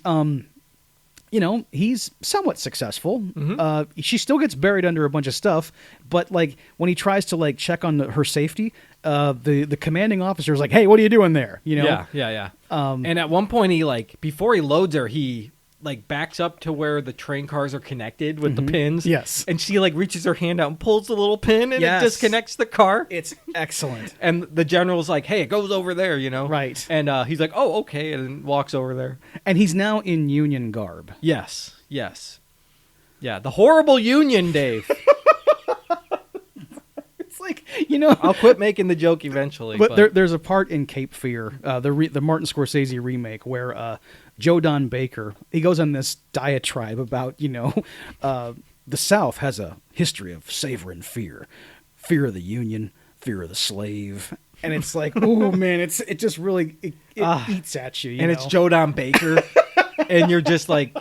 he's somewhat successful. Mm-hmm. She still gets buried under a bunch of stuff, but like when he tries to like check on her safety, the commanding officer is like, "Hey, what are you doing there?" Yeah. And at one point, he before he loads her, he like backs up to where the train cars are connected with the pins. Yes. And she like reaches her hand out and pulls the little pin, and it disconnects the car. It's excellent. And the general's like, "Hey, it goes over there," Right. And he's like, "Oh, okay," and then walks over there. And he's now in Union garb. Yes. Yeah, the horrible Union, Dave. It's like, I'll quit making the joke eventually. But there's a part in Cape Fear, the Martin Scorsese remake, where Joe Don Baker, he goes on this diatribe about, the South has a history of savor and fear. Fear of the Union, fear of the slave. And it's like, oh man, it just really eats at you. And it's Joe Don Baker, and you're just like,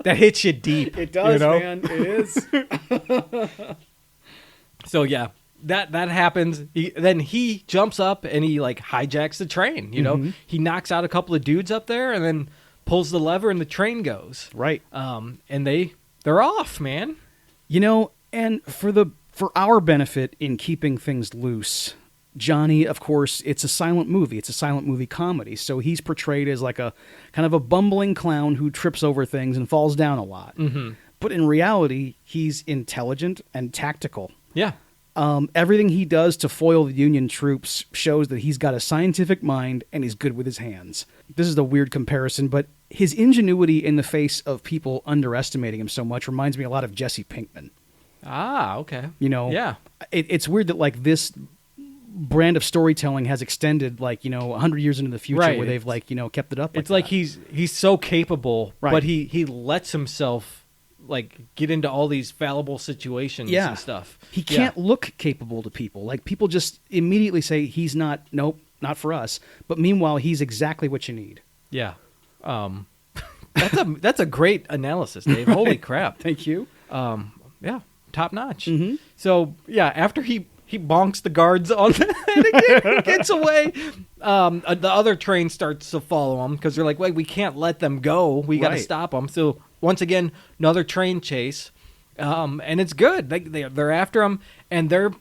that hits you deep. It does, man. It is. So yeah, that happens. Then he jumps up and he like hijacks the train. Mm-hmm. He knocks out a couple of dudes up there and then pulls the lever and the train goes. Right. And they're off, man. And for our benefit in keeping things loose, Johnny, of course, it's a silent movie. It's a silent movie comedy. So he's portrayed as like a kind of a bumbling clown who trips over things and falls down a lot. Mm-hmm. But in reality, he's intelligent and tactical. Yeah. Everything he does to foil the Union troops shows that he's got a scientific mind and he's good with his hands. This is a weird comparison, but his ingenuity in the face of people underestimating him so much reminds me a lot of Jesse Pinkman. Ah, okay. Yeah. It's weird that like this brand of storytelling has extended 100 years into the future, where they've kept it up. It's like he's so capable, right. But he lets himself get into all these fallible situations and stuff. He can't look capable to people. Like, people just immediately say he's not for us. But meanwhile, he's exactly what you need. Yeah. That's a great analysis, Dave. Holy crap. Thank you. Yeah, top notch. Mm-hmm. So, yeah, after he bonks the guards on the head and gets away, the other train starts to follow him because they're like, wait, we can't let them go. We got to stop them. So once again, another train chase, and it's good. They're after him, and they're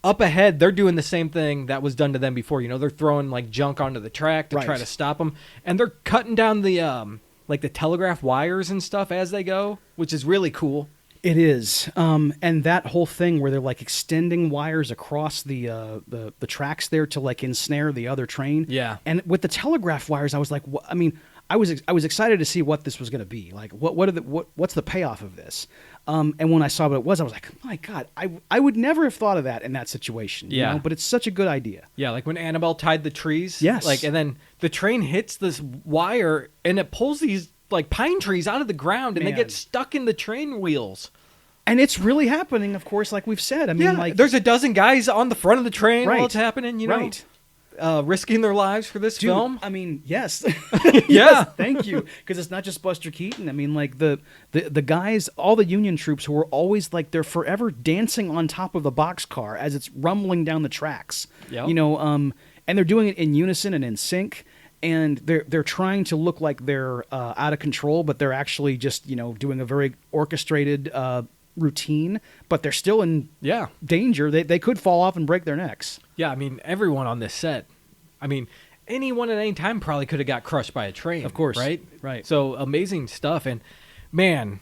up ahead. They're doing the same thing that was done to them before. They're throwing junk onto the track to try to stop them, and they're cutting down the the telegraph wires and stuff as they go, which is really cool. It is, and that whole thing where they're extending wires across the tracks there to ensnare the other train. Yeah, and with the telegraph wires, I was like, I mean, I was excited to see what this was going to be. Like, what's the payoff of this? And when I saw what it was, I was like, my God, I would never have thought of that in that situation. You know? But it's such a good idea. Yeah, like when Annabelle tied the trees. Yes. Like, and then the train hits this wire and it pulls these like pine trees out of the ground and they get stuck in the train wheels. And it's really happening, of course, like we've said. I mean, like there's a dozen guys on the front of the train while it's happening, you know. Right. Risking their lives for this film. I mean, yes. Yeah. Yes, thank you. Because it's not just Buster Keaton. I mean, like the guys, all the Union troops who are always like, they're forever dancing on top of the boxcar as it's rumbling down the tracks. Yep. You know, and they're doing it in unison and in sync. And they're trying to look like they're out of control, but they're actually just, you know, doing a very orchestrated routine, but they're still in danger. They could fall off and break their necks. Yeah, I mean, everyone on this set, I mean, anyone at any time probably could have got crushed by a train. Of course. Right? Right. So amazing stuff. And man,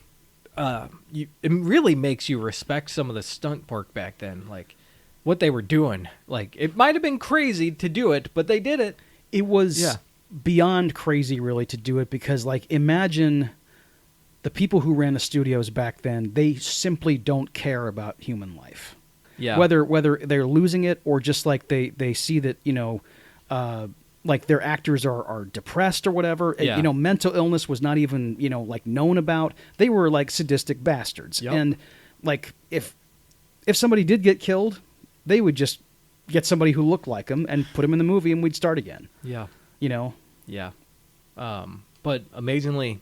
it really makes you respect some of the stunt work back then. Like what they were doing. Like it might have been crazy to do it, but they did it. It was beyond crazy really to do it because like imagine the people who ran the studios back then, they simply don't care about human life. Yeah. Whether they're losing it or just like they see that, you know, like their actors are depressed or whatever. Yeah. You know, mental illness was not even, you know, like known about. They were like sadistic bastards. Yep. And like if somebody did get killed, they would just get somebody who looked like them and put them in the movie and we'd start again. Yeah. You know? Yeah. But amazingly,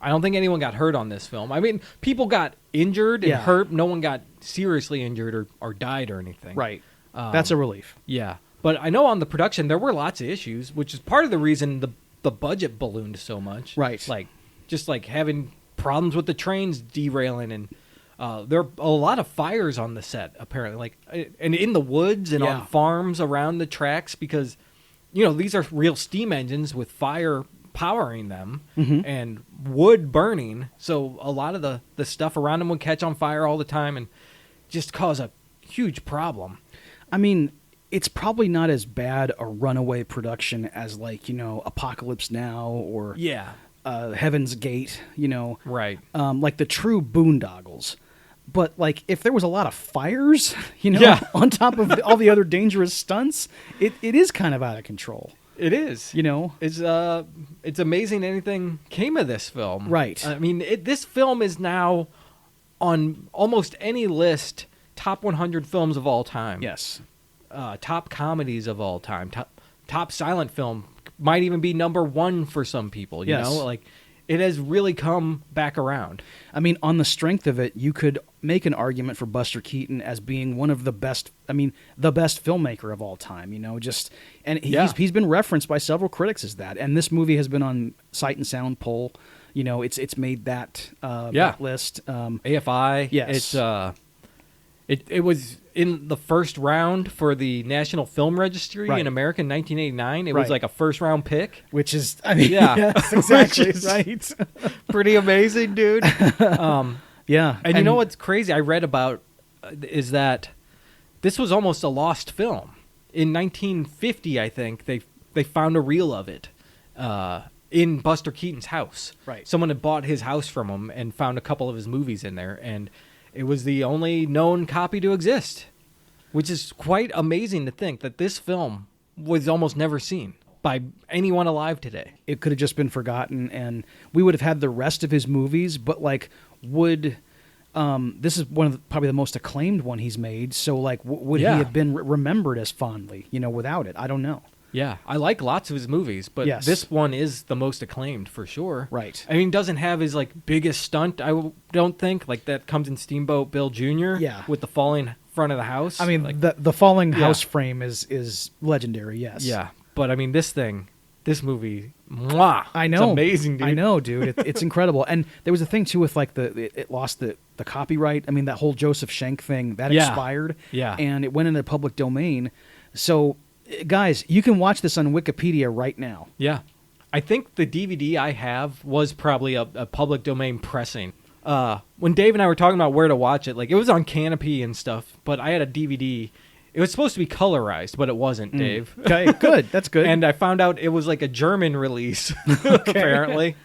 I don't think anyone got hurt on this film. I mean, people got injured and hurt. No one got seriously injured or died or anything. Right. That's a relief. Yeah. But I know on the production, there were lots of issues, which is part of the reason the budget ballooned so much. Right. Like, just like having problems with the trains derailing and there are a lot of fires on the set, apparently. Like, and in the woods and on farms around the tracks because, you know, these are real steam engines with fire powering them and wood burning, so a lot of the stuff around them would catch on fire all the time and just cause a huge problem. I mean, it's probably not as bad a runaway production as like, you know, Apocalypse Now or Heaven's Gate, you know, right? Like the true boondoggles. But like if there was a lot of fires, you know, on top of all the other dangerous stunts, it is kind of out of control. It is. You know? It's amazing anything came of this film. Right. I mean, this film is now on almost any list, top 100 films of all time. Yes. Top comedies of all time. Top silent film might even be number one for some people, you know? Like, it has really come back around. I mean, on the strength of it, you could make an argument for Buster Keaton as being one of the best, I mean, the best filmmaker of all time, you know, just, and he's been referenced by several critics as that. And this movie has been on Sight and Sound poll, you know, it's made that, that list. AFI. Yes. It was in the first round for the National Film Registry in America in 1989. It was like a first round pick. Which is, I mean, yes, exactly, right. Pretty amazing, dude. Yeah. And you know what's crazy I read about is that this was almost a lost film. In 1950, I think, they found a reel of it in Buster Keaton's house. Right. Someone had bought his house from him and found a couple of his movies in there, and it was the only known copy to exist, which is quite amazing to think that this film was almost never seen by anyone alive today. It could have just been forgotten, and we would have had the rest of his movies, but like this is one of probably the most acclaimed one he's made, so like would he have been remembered as fondly, you know, without it? I don't know. Yeah, I like lots of his movies, but this one is the most acclaimed for sure. Right. I mean, doesn't have his like biggest stunt, I don't think, like that comes in Steamboat Bill Jr. Yeah. With the falling front of the house. I mean, like, the falling house frame is legendary. Yes. Yeah, but I mean, this movie, mwah, I know, it's amazing, dude. I know, dude. It's incredible. And there was a thing too with like it lost the copyright. I mean, that whole Joseph Schenck thing that expired. Yeah. And it went into the public domain. So, guys, you can watch this on Wikipedia right now. Yeah. I think the DVD I have was probably a public domain pressing. When Dave and I were talking about where to watch it, like it was on Canopy and stuff, but I had a DVD It was supposed to be colorized, but it wasn't, Dave. Okay, good. That's good. And I found out it was like a German release, apparently.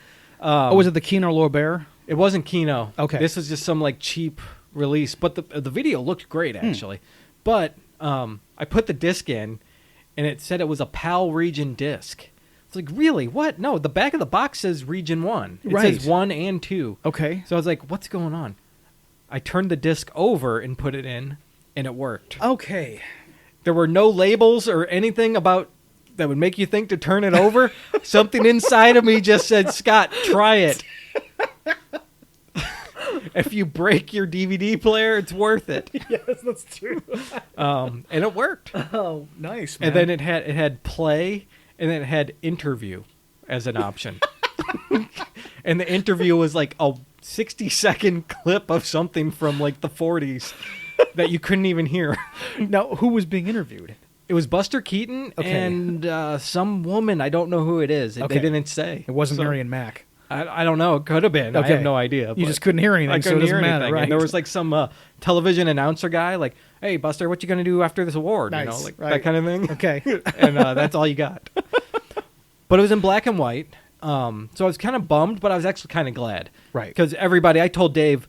Was it the Kino Lorber? It wasn't Kino. Okay. This was just some like cheap release, but the video looked great actually. But I put the disc in, and it said it was a PAL region disc. It's like, really? What? No, the back of the box says region 1. It says 1 and 2. Okay. So I was like, what's going on? I turned the disc over and put it in, and it worked. Okay. There were no labels or anything about that would make you think to turn it over. Something inside of me just said, Scott, try it. If you break your DVD player, it's worth it. Yes, that's true. And it worked. Oh, nice, man. And then it had play, and then it had interview as an option. And the interview was like a 60-second clip of something from like the 40s that you couldn't even hear. Now, who was being interviewed? It was Buster Keaton and some woman. I don't know who it is. They didn't say. It wasn't Marion Mack. I don't know. It could have been. I have no idea. You just couldn't hear anything, I couldn't so it doesn't hear matter, anything. right? And there was like some television announcer guy like, hey, Buster, what you going to do after this award? Nice, you know, like right. that kind of thing. Okay. And that's all you got. But it was in black and white. So I was kind of bummed, but I was actually kind of glad. Right. Because I told Dave,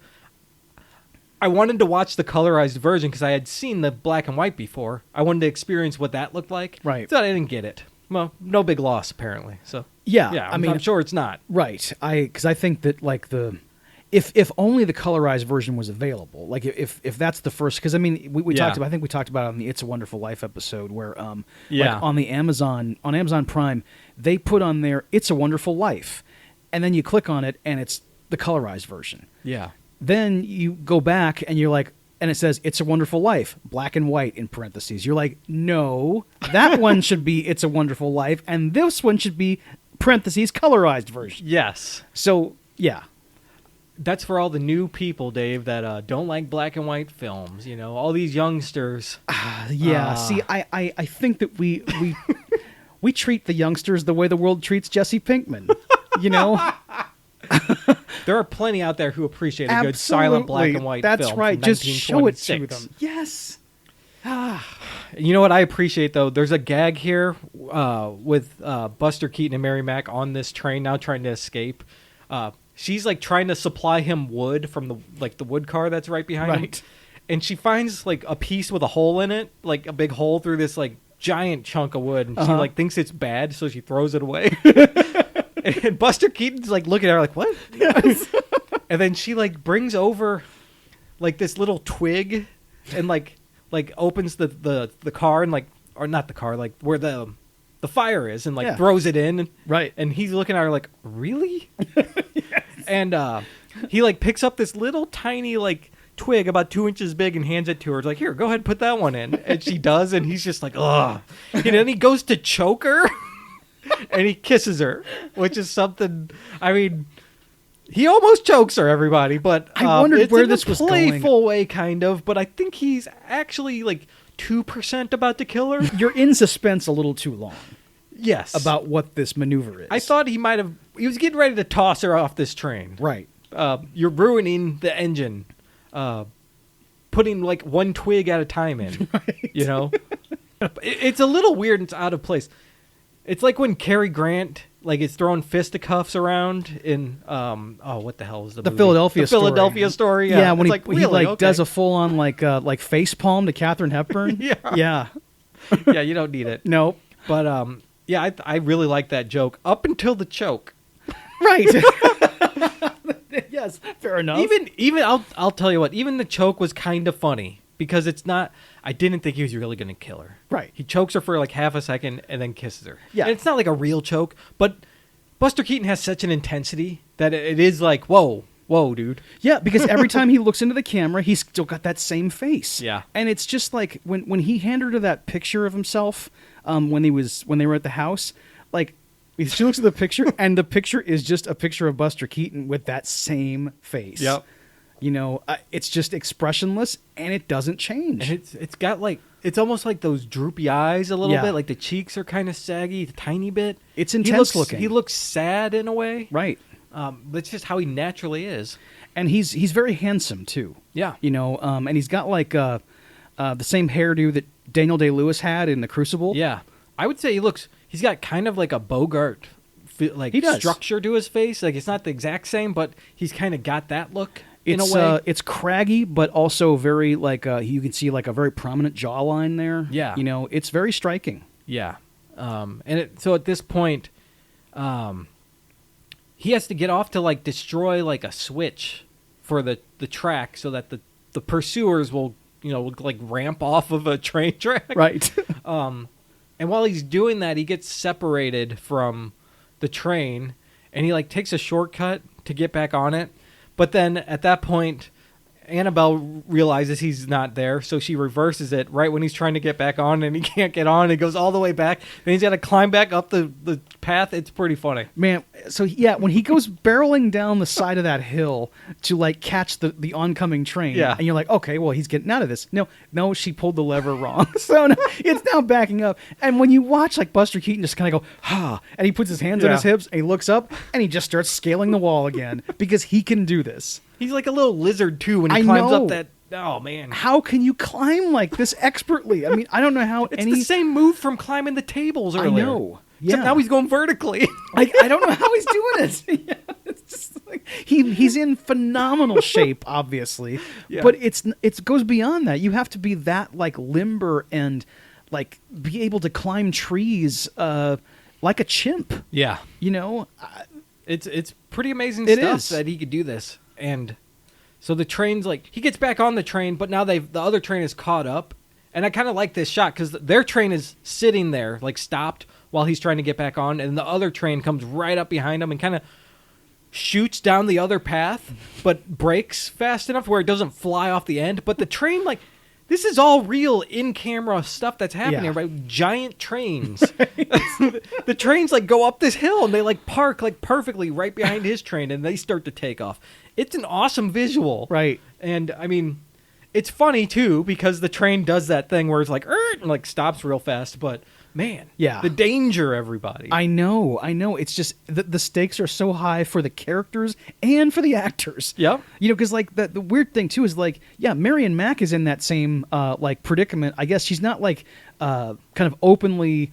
I wanted to watch the colorized version because I had seen the black and white before. I wanted to experience what that looked like. Right. So I didn't get it. Well, no big loss, apparently. So Yeah, I'm sure it's not. Right. Because I think that like if only the colorized version was available, like if that's the first, because I mean we talked about, I think we talked about it on the It's a Wonderful Life episode where like on the Amazon Prime they put on there It's a Wonderful Life, and then you click on it and it's the colorized version. Yeah. Then you go back and you're like, and it says It's a Wonderful Life, black and white in parentheses. You're like, no, that one should be It's a Wonderful Life, and this one should be parentheses colorized version. Yes. So yeah, that's for all the new people, Dave, that don't like black and white films. You know, all these youngsters. See, I think that we we treat the youngsters the way the world treats Jesse Pinkman. You know. There are plenty out there who appreciate a good silent black and white That's film. right. From Just show it to 1926. them. Yes. You know what I appreciate, though? There's a gag here with Buster Keaton and Mary Mack on this train now trying to escape. She's like trying to supply him wood from the wood car that's right behind him. And she finds like a piece with a hole in it, like a big hole through this like giant chunk of wood. And she like thinks it's bad, so she throws it away. And Buster Keaton's like looking at her like, what? Yes. And then she like brings over like this little twig and like opens the car and like, or not the car, like where the fire is, and like throws it in. Right. And he's looking at her like, really? Yes. And he like picks up this little tiny like twig about 2 inches big and hands it to her. It's like, here, go ahead and put that one in. And she does, and he's just like, ugh. And then he goes to choke her. And he kisses her, which is something. I mean, he almost chokes her, everybody. But I wondered it's where in this a was going. playful way, kind of. But I think he's actually like 2% about to kill her. You're in suspense a little too long. Yes, About what this maneuver is. I thought he might have. He was getting ready to toss her off this train. Right. You're ruining the engine. Putting like one twig at a time in. Right. You know, it's a little weird and it's out of place. It's like when Cary Grant like is throwing fisticuffs around in what the hell is the movie? Philadelphia Story. Philadelphia Story. Yeah, when it's he does a full on like face palm to Katharine Hepburn. Yeah. Yeah, you don't need it. Nope. But I really like that joke up until the choke. Right. Yes, fair enough. Even I'll tell you what, even the choke was kind of funny because it's not. I didn't think he was really going to kill her. Right. He chokes her for like half a second and then kisses her. Yeah. And it's not like a real choke, but Buster Keaton has such an intensity that it is like, whoa, dude. Yeah, because every time he looks into the camera, he's still got that same face. Yeah. And it's just like when he handed her that picture of himself when they were at the house, like she looks at the picture and the picture is just a picture of Buster Keaton with that same face. Yep. You know, it's just expressionless and it doesn't change. And it's got like, it's almost like those droopy eyes a little Yeah. bit, like the cheeks are kind of saggy, a tiny bit. It's intense looking. He looks sad in a way. Right. That's just how he naturally is. And he's very handsome too. Yeah. You know, and he's got like the same hairdo Daniel Day-Lewis had in The Crucible. Yeah, I would say he's got kind of like a Bogart He does. structure to his face. Like it's not the exact same, but he's kind of got that look in a It's way. it's craggy, but also very like you can see like a very prominent jawline there. Yeah. It's very striking. Yeah. So at this point, he has to get off to like destroy like a switch for the track so that the pursuers will like ramp off of a train track. Right. And while he's doing that, he gets separated from the train, and he like takes a shortcut to get back on it. But then at that point, Annabelle realizes he's not there, so she reverses it right when he's trying to get back on, and he can't get on. It goes all the way back. Then he's got to climb back up the path. It's pretty funny. Man, so yeah, when he goes barreling down the side of that hill to like catch the oncoming train, Yeah. and you're like, okay, well, he's getting out of this. No, she pulled the lever wrong. So no, it's now backing up. And when you watch like Buster Keaton just kind of go, and he puts his hands on his hips, and he looks up, and he just starts scaling the wall again because he can do this. He's like a little lizard too when he climbs up that. Oh man, How can you climb like this expertly? I mean, I don't know how it's the same move from climbing the tables earlier. I know. Except now he's going vertically. Like, I don't know how he's doing it. Yeah, it's just like he's in phenomenal shape, obviously. Yeah. But it goes beyond that. You have to be that like limber and like be able to climb trees like a chimp. Yeah. It's pretty amazing It stuff is. that he could do this. And so the train's like, he gets back on the train, but now the other train is caught up. And I kind of like this shot because their train is sitting there, like stopped while he's trying to get back on. And the other train comes right up behind him and kind of shoots down the other path, but brakes fast enough where it doesn't fly off the end. But the train, like, this is all real in-camera stuff that's happening, Yeah. right? Giant trains. The trains, like, go up this hill, and they, like, park, like, perfectly right behind his train, and they start to take off. It's an awesome visual. Right. And, I mean, it's funny, too, because the train does that thing where it's like, and, like, stops real fast, but, man. Yeah. The danger, everybody. I know. It's just the stakes are so high for the characters and for the actors. Yep. Because like the weird thing too is like, yeah, Marion Mack is in that same like predicament. I guess she's not like kind of openly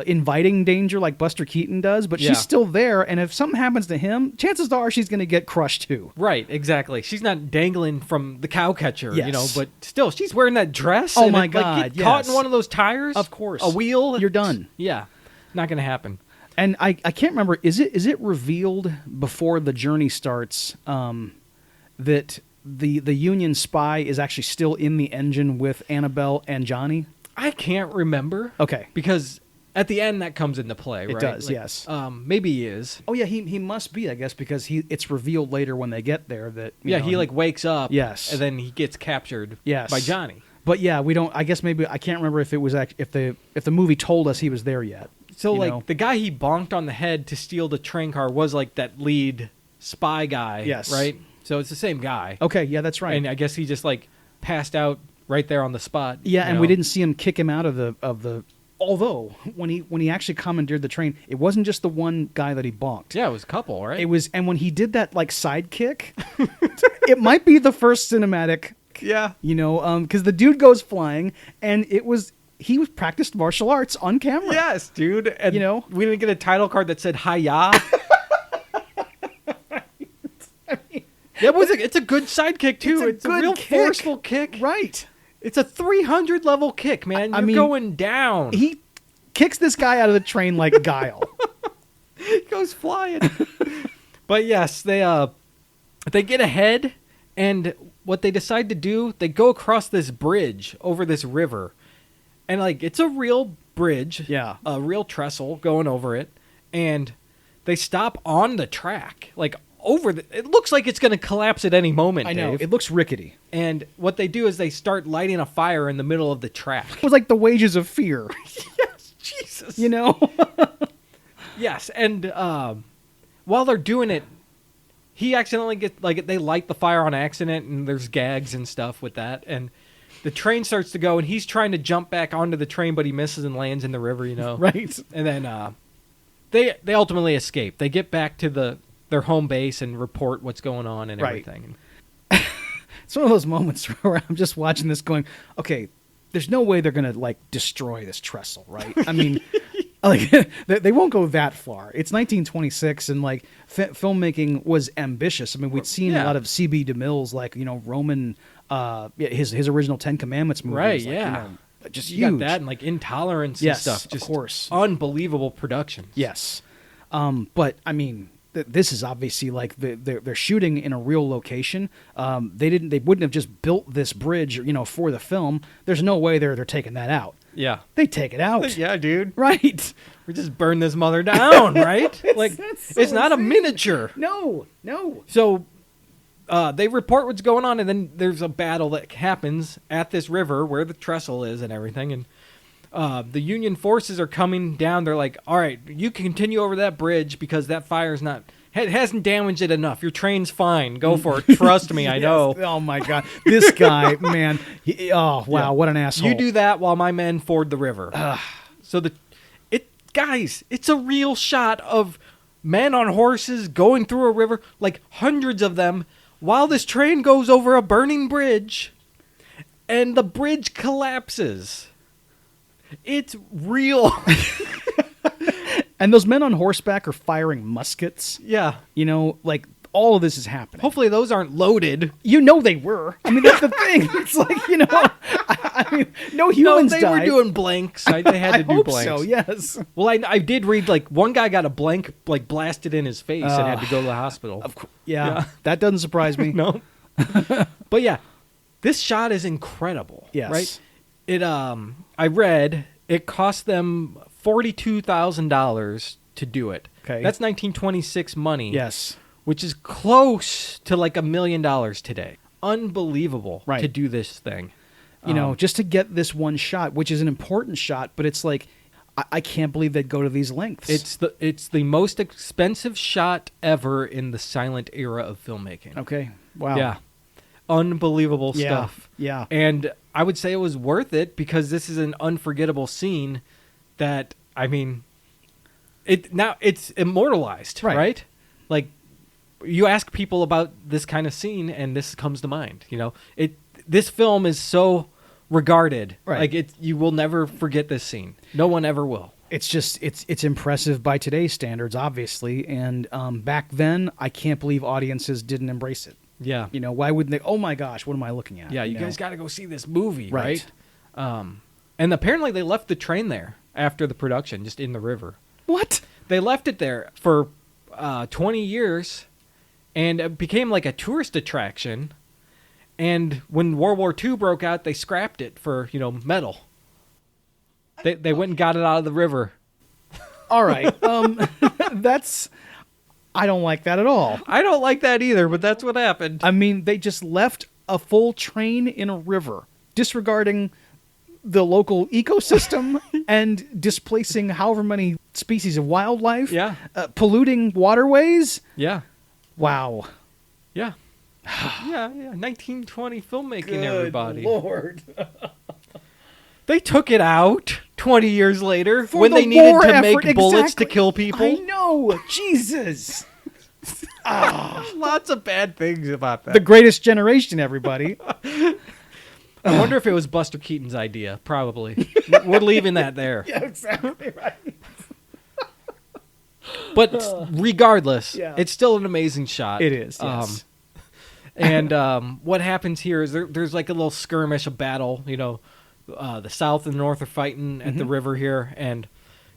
inviting danger like Buster Keaton does, but Yeah. she's still there. And if something happens to him, chances are she's going to get crushed too. Right, exactly. She's not dangling from the cow catcher, Yes. but still, she's wearing that dress. Oh and my if, like, God, get caught yes. in one of those tires, Of course. a wheel, You're done. Yeah, not gonna happen. And I can't remember, is it revealed before the journey starts that the Union spy is actually still in the engine with Annabelle and Johnny? I can't remember. Okay. because at the end that comes into play. Right? It does, yes. Maybe he is. Oh yeah, he must be, I guess, because it's revealed later when they get there that you know, He like wakes up. Yes. and then he gets captured. Yes. by Johnny. But yeah, we don't. I guess maybe I can't remember if it was if the movie told us he was there yet. So you like know? the guy he bonked on the head to steal the train car was like that lead spy guy. Yes. right. So it's the same guy. Okay, yeah, that's right. And I guess he just like passed out right there on the spot. Yeah, you and know? we didn't see him kick him out of the. Although when he actually commandeered the train, it wasn't just the one guy that he bonked. Yeah, it was a couple, right? It was, and when he did that like sidekick, it might be the first cinematic. Yeah. Because the dude goes flying, and he was practiced martial arts on camera. Yes, dude. And we didn't get a title card that said "Hiya." It's a good sidekick too. It's a good real kick. forceful kick. Right. It's a 300 level kick, man. You're going down. He kicks this guy out of the train like Guile. He goes flying. But yes, they get ahead, and what they decide to do, they go across this bridge over this river, and like it's a real bridge, Yeah. a real trestle going over it, and they stop on the track, like it looks like it's going to collapse at any moment. I know. Dave. It looks rickety. And what they do is they start lighting a fire in the middle of the track. It was like the wages of fear. Yes, Jesus. Yes, and while they're doing it, he accidentally gets they light the fire on accident, and there's gags and stuff with that, and the train starts to go, and he's trying to jump back onto the train, but he misses and lands in the river, Right. And then they ultimately escape. They get back to their home base and report what's going on and Right. everything. It's one of those moments where I'm just watching this going, okay, there's no way they're gonna like destroy this trestle, right? I mean, like they won't go that far. It's 1926, and like filmmaking was ambitious. I mean, we'd seen a lot of C.B. DeMille's like Roman his original Ten Commandments movies, right? Like, yeah, just you huge. got that and like Intolerance Yes, and stuff. Just of course, unbelievable productions. Yes, but I mean. This is obviously like they're shooting in a real location. They wouldn't have just built this bridge, for the film. There's no way they're taking that out. Yeah, they take it out. Yeah, dude. Right. We just burn this mother down, right? Like so it's not a miniature. No. So they report what's going on, and then there's a battle that happens at this river where the trestle is and everything, and. The Union forces are coming down. They're like, all right, you can continue over that bridge because that fire's hasn't damaged it enough. Your train's fine. Go for it. Trust me, I know. Oh, my God. This guy, man. What an asshole. You do that while my men ford the river. So guys, it's a real shot of men on horses going through a river, like hundreds of them, while this train goes over a burning bridge, and the bridge collapses. It's real. And those men on horseback are firing muskets. Yeah. Like all of this is happening. Hopefully those aren't loaded. They were. I mean, that's the thing. It's like, I mean, no humans they died. were doing blanks. They had to do hope blanks. So, yes. Well, I did read, like, one guy got a blank, like, blasted in his face and had to go to the hospital. Of course. Yeah. That doesn't surprise me. No. But yeah, this shot is incredible. Yes. Right? I read it cost them $42,000 to do it. Okay. That's 1926 money. Yes. Which is close to like $1 million today. Unbelievable to do this thing. Just to get this one shot, which is an important shot, but it's like, I can't believe they'd go to these lengths. It's the most expensive shot ever in the silent era of filmmaking. Okay. Wow. Yeah. Unbelievable stuff. Yeah. And I would say it was worth it because this is an unforgettable scene that, I mean, it's immortalized, right? Like, you ask people about this kind of scene and this comes to mind, This film is so regarded. Right. Like, you will never forget this scene. No one ever will. It's just, it's impressive by today's standards, obviously. And back then, I can't believe audiences didn't embrace it. Yeah. Why wouldn't they? Oh my gosh, what am I looking at? Yeah, you guys got to go see this movie, right? Right. And apparently they left the train there after the production, just in the river. What? They left it there for 20 years, and it became like a tourist attraction. And when World War II broke out, they scrapped it for, metal. They went and got it out of the river. All right. I don't like that at all. I don't like that either, but that's what happened. I mean, they just left a full train in a river, disregarding the local ecosystem and displacing however many species of wildlife. Yeah. Polluting waterways. Yeah. Wow. Yeah. Yeah. 1920 filmmaking, Good everybody. Lord. They took it out 20 years later For when the they needed war to effort, make bullets exactly. to kill people. I know. Jesus. Lots of bad things about that. The Greatest Generation, everybody. I wonder if it was Buster Keaton's idea. Probably. We're leaving that there. Yeah, exactly right. But regardless, Yeah. it's still an amazing shot. It is, yes. And what happens here is there's like a little skirmish, a battle. The South and the North are fighting at the river here, and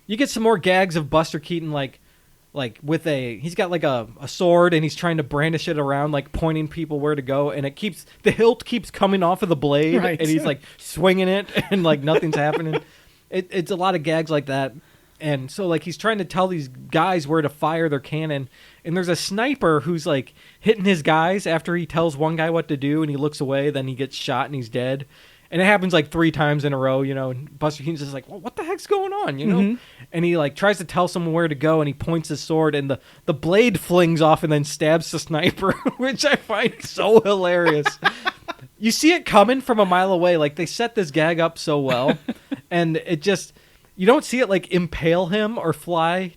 you get some more gags of Buster Keaton, like with he's got like a sword and he's trying to brandish it around, like pointing people where to go, and the hilt keeps coming off of the blade, Right. and he's like swinging it, and like nothing's happening. It's a lot of gags like that, and so like he's trying to tell these guys where to fire their cannon, and there's a sniper who's like hitting his guys after he tells one guy what to do, and he looks away, then he gets shot and he's dead. And it happens like 3 times in a row, and Buster Keaton's just like, well, what the heck's going on, Mm-hmm. And he like tries to tell someone where to go, and he points his sword, and the blade flings off and then stabs the sniper, which I find so hilarious. You see it coming from a mile away. Like, they set this gag up so well, and you don't see it like impale him or fly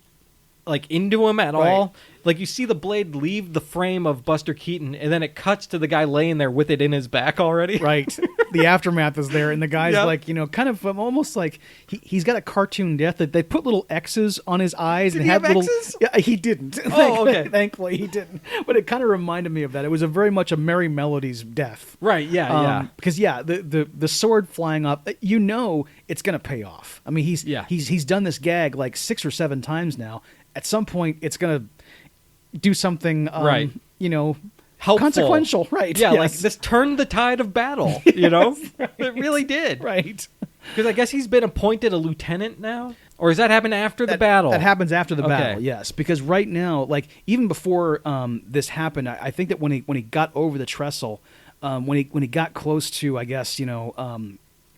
like into him at all. Like, you see the blade leave the frame of Buster Keaton, and then it cuts to the guy laying there with it in his back already. Right. the aftermath is there, and the guy's Yep. like, kind of almost like he's got a cartoon death that they put little X's on his eyes. Did and he had have little. X's? Yeah, he didn't. Oh, okay. Thankfully, he didn't. But it kind of reminded me of that. It was a very much a Merry Melodies death. Right. Yeah. Because the sword flying up, it's gonna pay off. I mean, he's done this gag like 6 or 7 times now. At some point, it's gonna do something, Right. Helpful. consequential, right? Yeah. Yes. Like this turned the tide of battle. It really did. right. Because I guess he's been appointed a lieutenant now, or does that happen after the battle? That happens after the Okay. battle, yes. Because right now, like even before this happened, I think that when he got over the trestle, when he got close to, I guess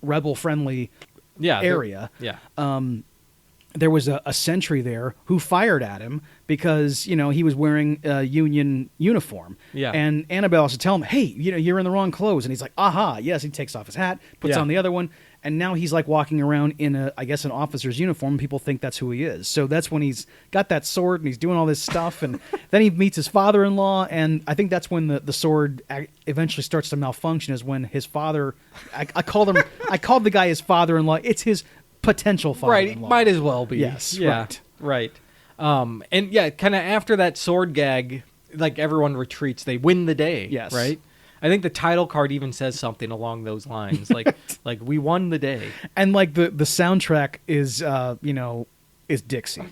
rebel friendly area, there was a sentry there who fired at him because he was wearing a Union uniform. Yeah. And Annabelle has to tell him, hey, you're in the wrong clothes, and he's like, aha, yes. He takes off his hat, puts on the other one. And now he's like walking around in an officer's uniform. People think that's who he is. So that's when he's got that sword and he's doing all this stuff. And then he meets his father-in-law. And I think that's when the sword eventually starts to malfunction. Is when his father, I called the guy his father-in-law. It's his potential father-in-law. Right. Might as well be. Yes. Yeah. Right. And yeah, kind of after that sword gag, like everyone retreats. They win the day. Yes. Right. I think the title card even says something along those lines, like we won the day. And like the soundtrack is is Dixie.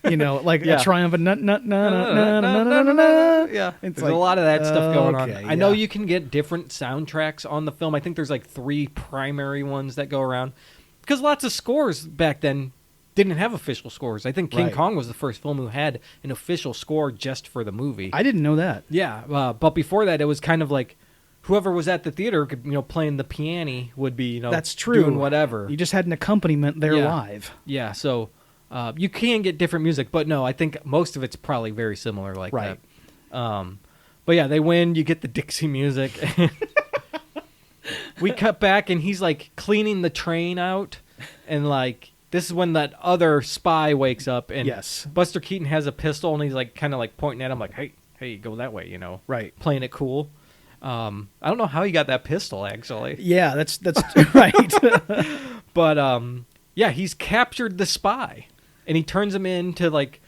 Like a triumphant na na na na na na na na na. Yeah, It's there's a lot of that stuff going on. okay, I know yeah. you can get different soundtracks on the film. I think there's like 3 primary ones that go around because lots of scores back then didn't have official scores. I think King Right. Kong was the first film who had an official score just for the movie. I didn't know that. Yeah, but before that, it was kind of like whoever was at the theater, playing the piano would be, That's true. doing whatever. You just had an accompaniment there live. Yeah, so you can get different music, but no, I think most of it's probably very similar like Right. that. But yeah, they win. You get the Dixie music. We cut back, and he's like cleaning the train out, and like this is when that other spy wakes up, and Yes. Buster Keaton has a pistol, and he's like kind of like pointing at him, like, "Hey, go that way," Right. playing it cool. I don't know how he got that pistol actually, Yeah, that's right. but yeah, he's captured the spy, and he turns him into like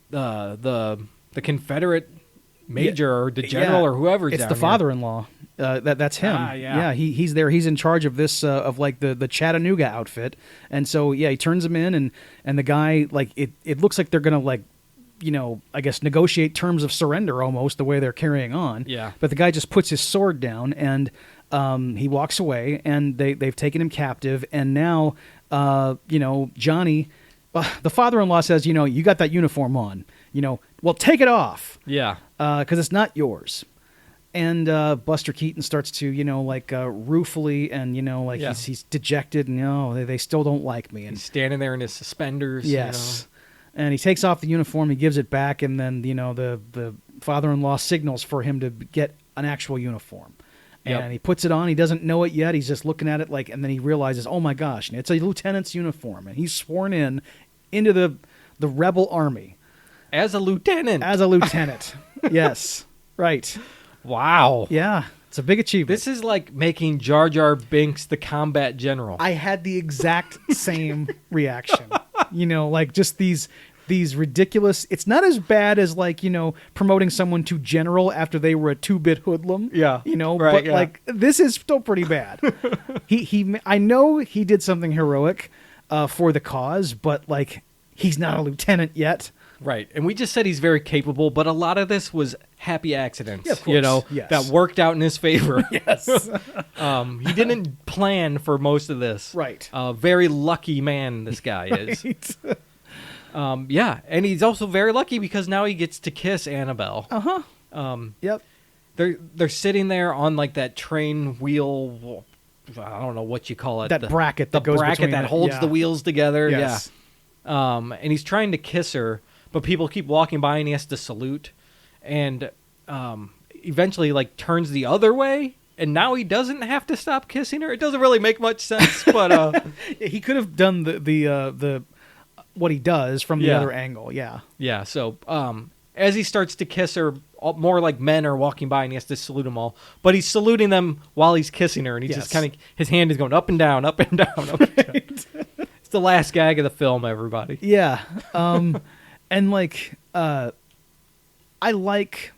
the Confederate major or the general or whoever's It's down the here. father-in-law. That's him. Ah, yeah. He's there. He's in charge of this of like the Chattanooga outfit, and so he turns him in, and the guy like it looks like they're gonna like I guess negotiate terms of surrender almost the way they're carrying on. Yeah. But the guy just puts his sword down and he walks away, and they've taken him captive, and now Johnny, the father-in-law says, you got that uniform on, well, take it off. Yeah. Because it's not yours. And Buster Keaton starts to, ruefully, and Yeah. he's dejected, and they still don't like me. And He's standing there in his suspenders. yes, and he takes off the uniform, he gives it back, and then the father-in-law signals for him to get an actual uniform. Yep. And he puts it on. He doesn't know it yet. He's just looking at it and then he realizes, oh my gosh, it's a lieutenant's uniform, and he's sworn into the rebel army As a lieutenant. as a lieutenant. Yes, right. Wow. Yeah, it's a big achievement. This is like making Jar Jar Binks the combat general. I had the exact same reaction. Just these ridiculous. It's not as bad as promoting someone to general after they were a 2-bit hoodlum. Yeah, but right, yeah. this is still pretty bad. I know he did something heroic for the cause, but he's not a lieutenant yet. Right. And we just said he's very capable, but a lot of this was happy accidents, Yeah, of course. Yes. that worked out in his favor. Yes. He didn't plan for most of this. Right. Very lucky man this guy is. Right. Yeah, and he's also very lucky because now he gets to kiss Annabelle. Yep. They're sitting there on that train wheel. I don't know what you call it. That bracket the that goes bracket between that the- holds yeah. the wheels together. Yes. Yeah. And he's trying to kiss her, but people keep walking by, and he has to salute, and eventually turns the other way. And now he doesn't have to stop kissing her. It doesn't really make much sense, but He could have done the what he does from the Yeah. other angle. Yeah. yeah. So as he starts to kiss her, more like men are walking by and he has to salute them all. But he's saluting them while he's kissing her, and he's just kind of, his hand is going up and down, up and down, up and down. It's the last gag of the film, everybody. Yeah. And like, I like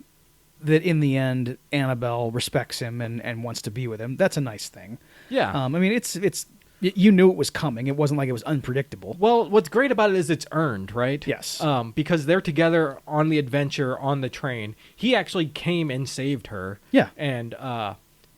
that in the end, Annabelle respects him and wants to be with him. That's a nice thing. Yeah. I mean, it's you knew it was coming. It wasn't like it was unpredictable. Well, what's great about it is it's earned, right? Yes. Because they're together on the adventure on the train. He actually came and saved her. Yeah. And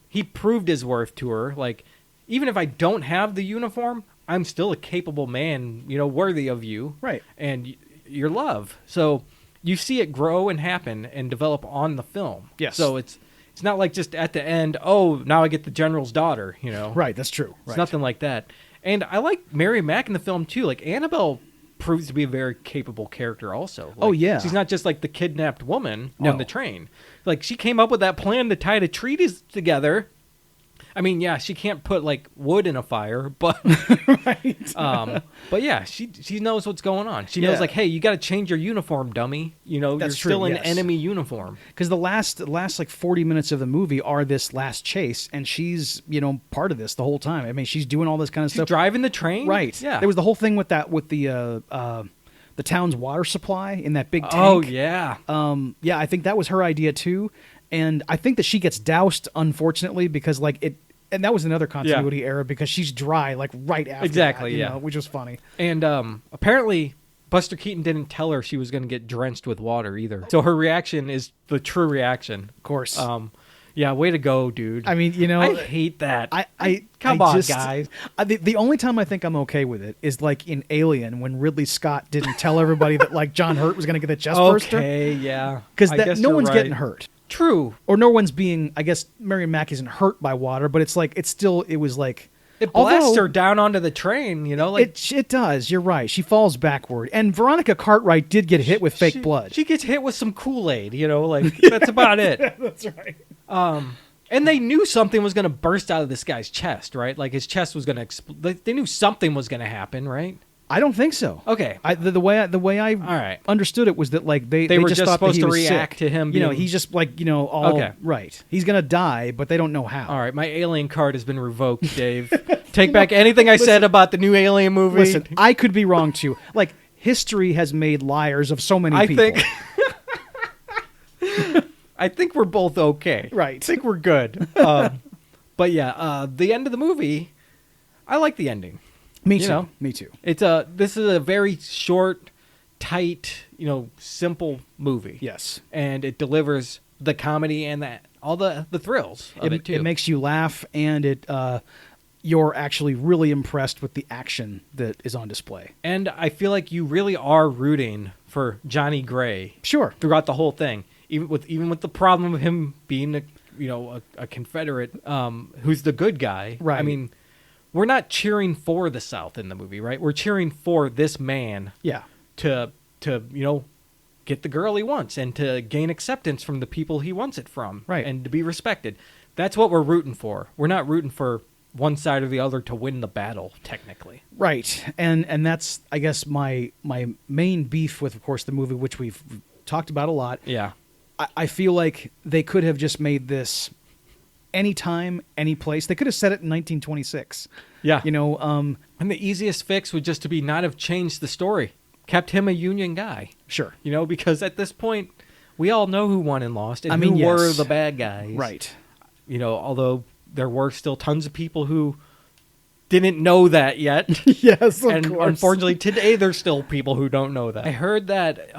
he proved his worth to her. Like, even if I don't have the uniform, I'm still a capable man, worthy of you. Right. And your love. So you see it grow and happen and develop on the film. Yes. So it's not like just at the end, oh, now I get the general's daughter, Right, that's true. It's nothing like that. And I like Mary Mack in the film, too. Like, Annabelle proves to be a very capable character also. Like, oh, yeah. She's not just like the kidnapped woman No. on the train. Like, she came up with that plan to tie the treaties together. I mean, yeah, she can't put like wood in a fire, but Right. but yeah, she knows what's going on. She knows like, hey, you got to change your uniform, dummy. You're That's still true, in yes. enemy uniform. Because the last like 40 minutes of the movie are this last chase, and she's part of this the whole time. I mean, she's doing all this kind of She's stuff. driving the train, Right. Yeah. There was the whole thing with the town's water supply in that big tank. Oh yeah. Yeah, I think that was her idea too, and I think that she gets doused, unfortunately, because like it. And that was another continuity error because she's dry like right after Exactly, that, yeah. which was funny. And apparently, Buster Keaton didn't tell her she was going to get drenched with water either. So her reaction is the true reaction. Of course. Yeah, way to go, dude. I mean, I hate that. Come I on, just, guys. The only time I think I'm okay with it is like in Alien when Ridley Scott didn't tell everybody that like John Hurt was going to get the chest burster. Okay, yeah. Because I guess no you're one's right. getting hurt. True. Or no one's being, I guess Mary Mack isn't hurt by water, but it's like, it was like. It blasts although- her down onto the train, like It does. You're right. She falls backward. And Veronica Cartwright did get hit with fake blood. She gets hit with some Kool-Aid, like that's about it. That's right. And they knew something was going to burst out of this guy's chest, right? Like his chest was going to explode. They knew something was going to happen, right? I don't think so. Okay. The way I All right. understood it was that like they were just just thought that supposed he to was react sick. to him You know, being- he's just like all Okay. right. He's gonna die, but they don't know how. All right, my alien card has been revoked, Dave. Take back anything I said about the new Alien movie. Listen, I could be wrong too. Like history has made liars of so many people. I think we're both okay. Right. I think we're good. But yeah, the end of the movie, I like the ending. Me You too. know? Me too. This is a very short, tight, simple movie. Yes. And it delivers the comedy and all the thrills of it too. It makes you laugh, and you're actually really impressed with the action that is on display. And I feel like you really are rooting for Johnny Gray Sure. throughout the whole thing, even with the problem of him being a Confederate who's the good guy. Right. I mean, we're not cheering for the South in the movie, right? We're cheering for this man Yeah. to get the girl he wants and to gain acceptance from the people he wants it from, Right. and to be respected. That's what we're rooting for. We're not rooting for one side or the other to win the battle, technically. Right. And that's, I guess, my main beef with, of course, the movie, which we've talked about a lot. Yeah. I feel like they could have just made this anytime, any place. They could have said it in 1926. Yeah. And the easiest fix would just to be not have changed the story. Kept him a Union guy. sure. Because at this point, we all know who won and lost and who were yes. the bad guys. Right. Although there were still tons of people who didn't know that yet. Yes, of And course. unfortunately, today there's still people who don't know that. I heard that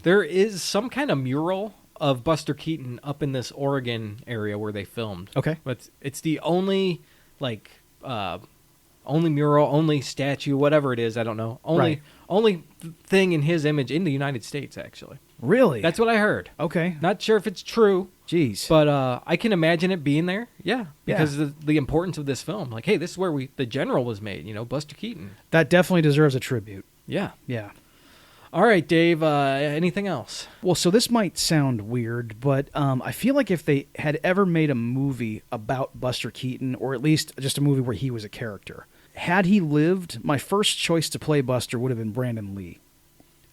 there is some kind of mural of Buster Keaton up in this Oregon area where they filmed. Okay. But it's the only only mural, only statue, whatever it is, I don't know. Only thing in his image in the United States, actually. Really? That's what I heard. okay. Not sure if it's true, Jeez. but I can imagine it being there. Yeah, because of the importance of this film. Like, hey, this is where the General was made. Buster Keaton. That definitely deserves a tribute. Yeah. Yeah. All right, Dave. Anything else? Well, so this might sound weird, but I feel like if they had ever made a movie about Buster Keaton, or at least just a movie where he was a character, had he lived, my first choice to play Buster would have been Brandon Lee.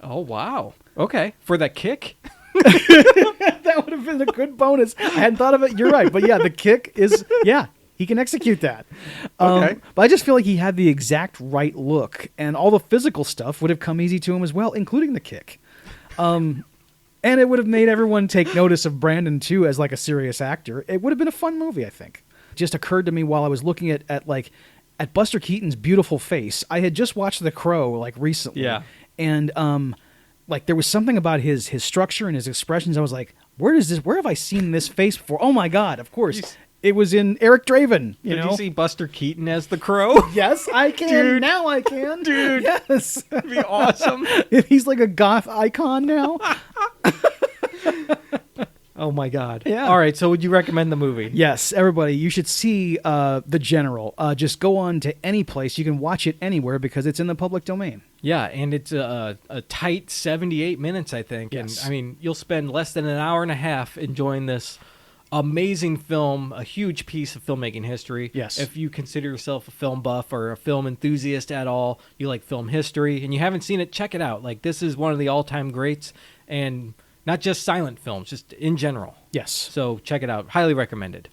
Oh, wow. Okay. For that kick? That would have been a good bonus. I hadn't thought of it. You're right. But yeah, the kick is, he can execute that. Okay. But I just feel like he had the exact right look, and all the physical stuff would have come easy to him as well, including the kick. And it would have made everyone take notice of Brandon, too, as like a serious actor. It would have been a fun movie, I think. It just occurred to me while I was looking at Buster Keaton's beautiful face. I had just watched The Crow, like, recently. Yeah. And, like, there was something about his structure and his expressions. I was like, where have I seen this face before? Oh, my God, of course. It was in Eric Draven, you know? Did you see Buster Keaton as the Crow? Yes, I can. Dude. Now I can. Dude. Yes. That'd be awesome. He's like a goth icon now. Oh, my God. Yeah. All right, so would you recommend the movie? Yes, everybody, you should see The General. Just go on to any place. You can watch it anywhere because it's in the public domain. Yeah, and it's a tight 78 minutes, I think. Yes. And, I mean, you'll spend less than an hour and a half enjoying this amazing film, a huge piece of filmmaking history. Yes. If you consider yourself a film buff or a film enthusiast at all, you like film history, and you haven't seen it, check it out. Like, this is one of the all-time greats, and not just silent films, just in general. Yes. So check it out. Highly recommended.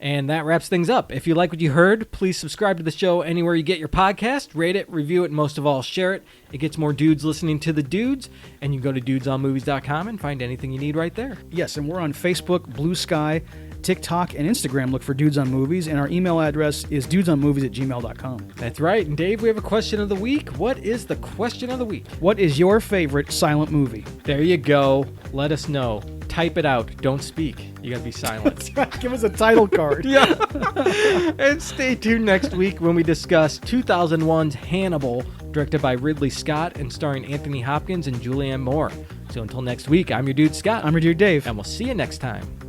And that wraps things up. If you like what you heard, please subscribe to the show anywhere you get your podcast. Rate it, review it, and most of all, share it. It gets more dudes listening to the dudes. And you can go to dudesonmovies.com and find anything you need right there. Yes, and we're on Facebook, Blue Sky, TikTok, and Instagram. Look for Dudes on Movies. And our email address is dudesonmovies@gmail.com. That's right. And Dave, we have a question of the week. What is the question of the week? What is your favorite silent movie? There you go. Let us know. Type it out. Don't speak. You got to be silent. Give us a title card. Yeah. And stay tuned next week when we discuss 2001's Hannibal, directed by Ridley Scott and starring Anthony Hopkins and Julianne Moore. So until next week, I'm your dude Scott. I'm your dude Dave. And we'll see you next time.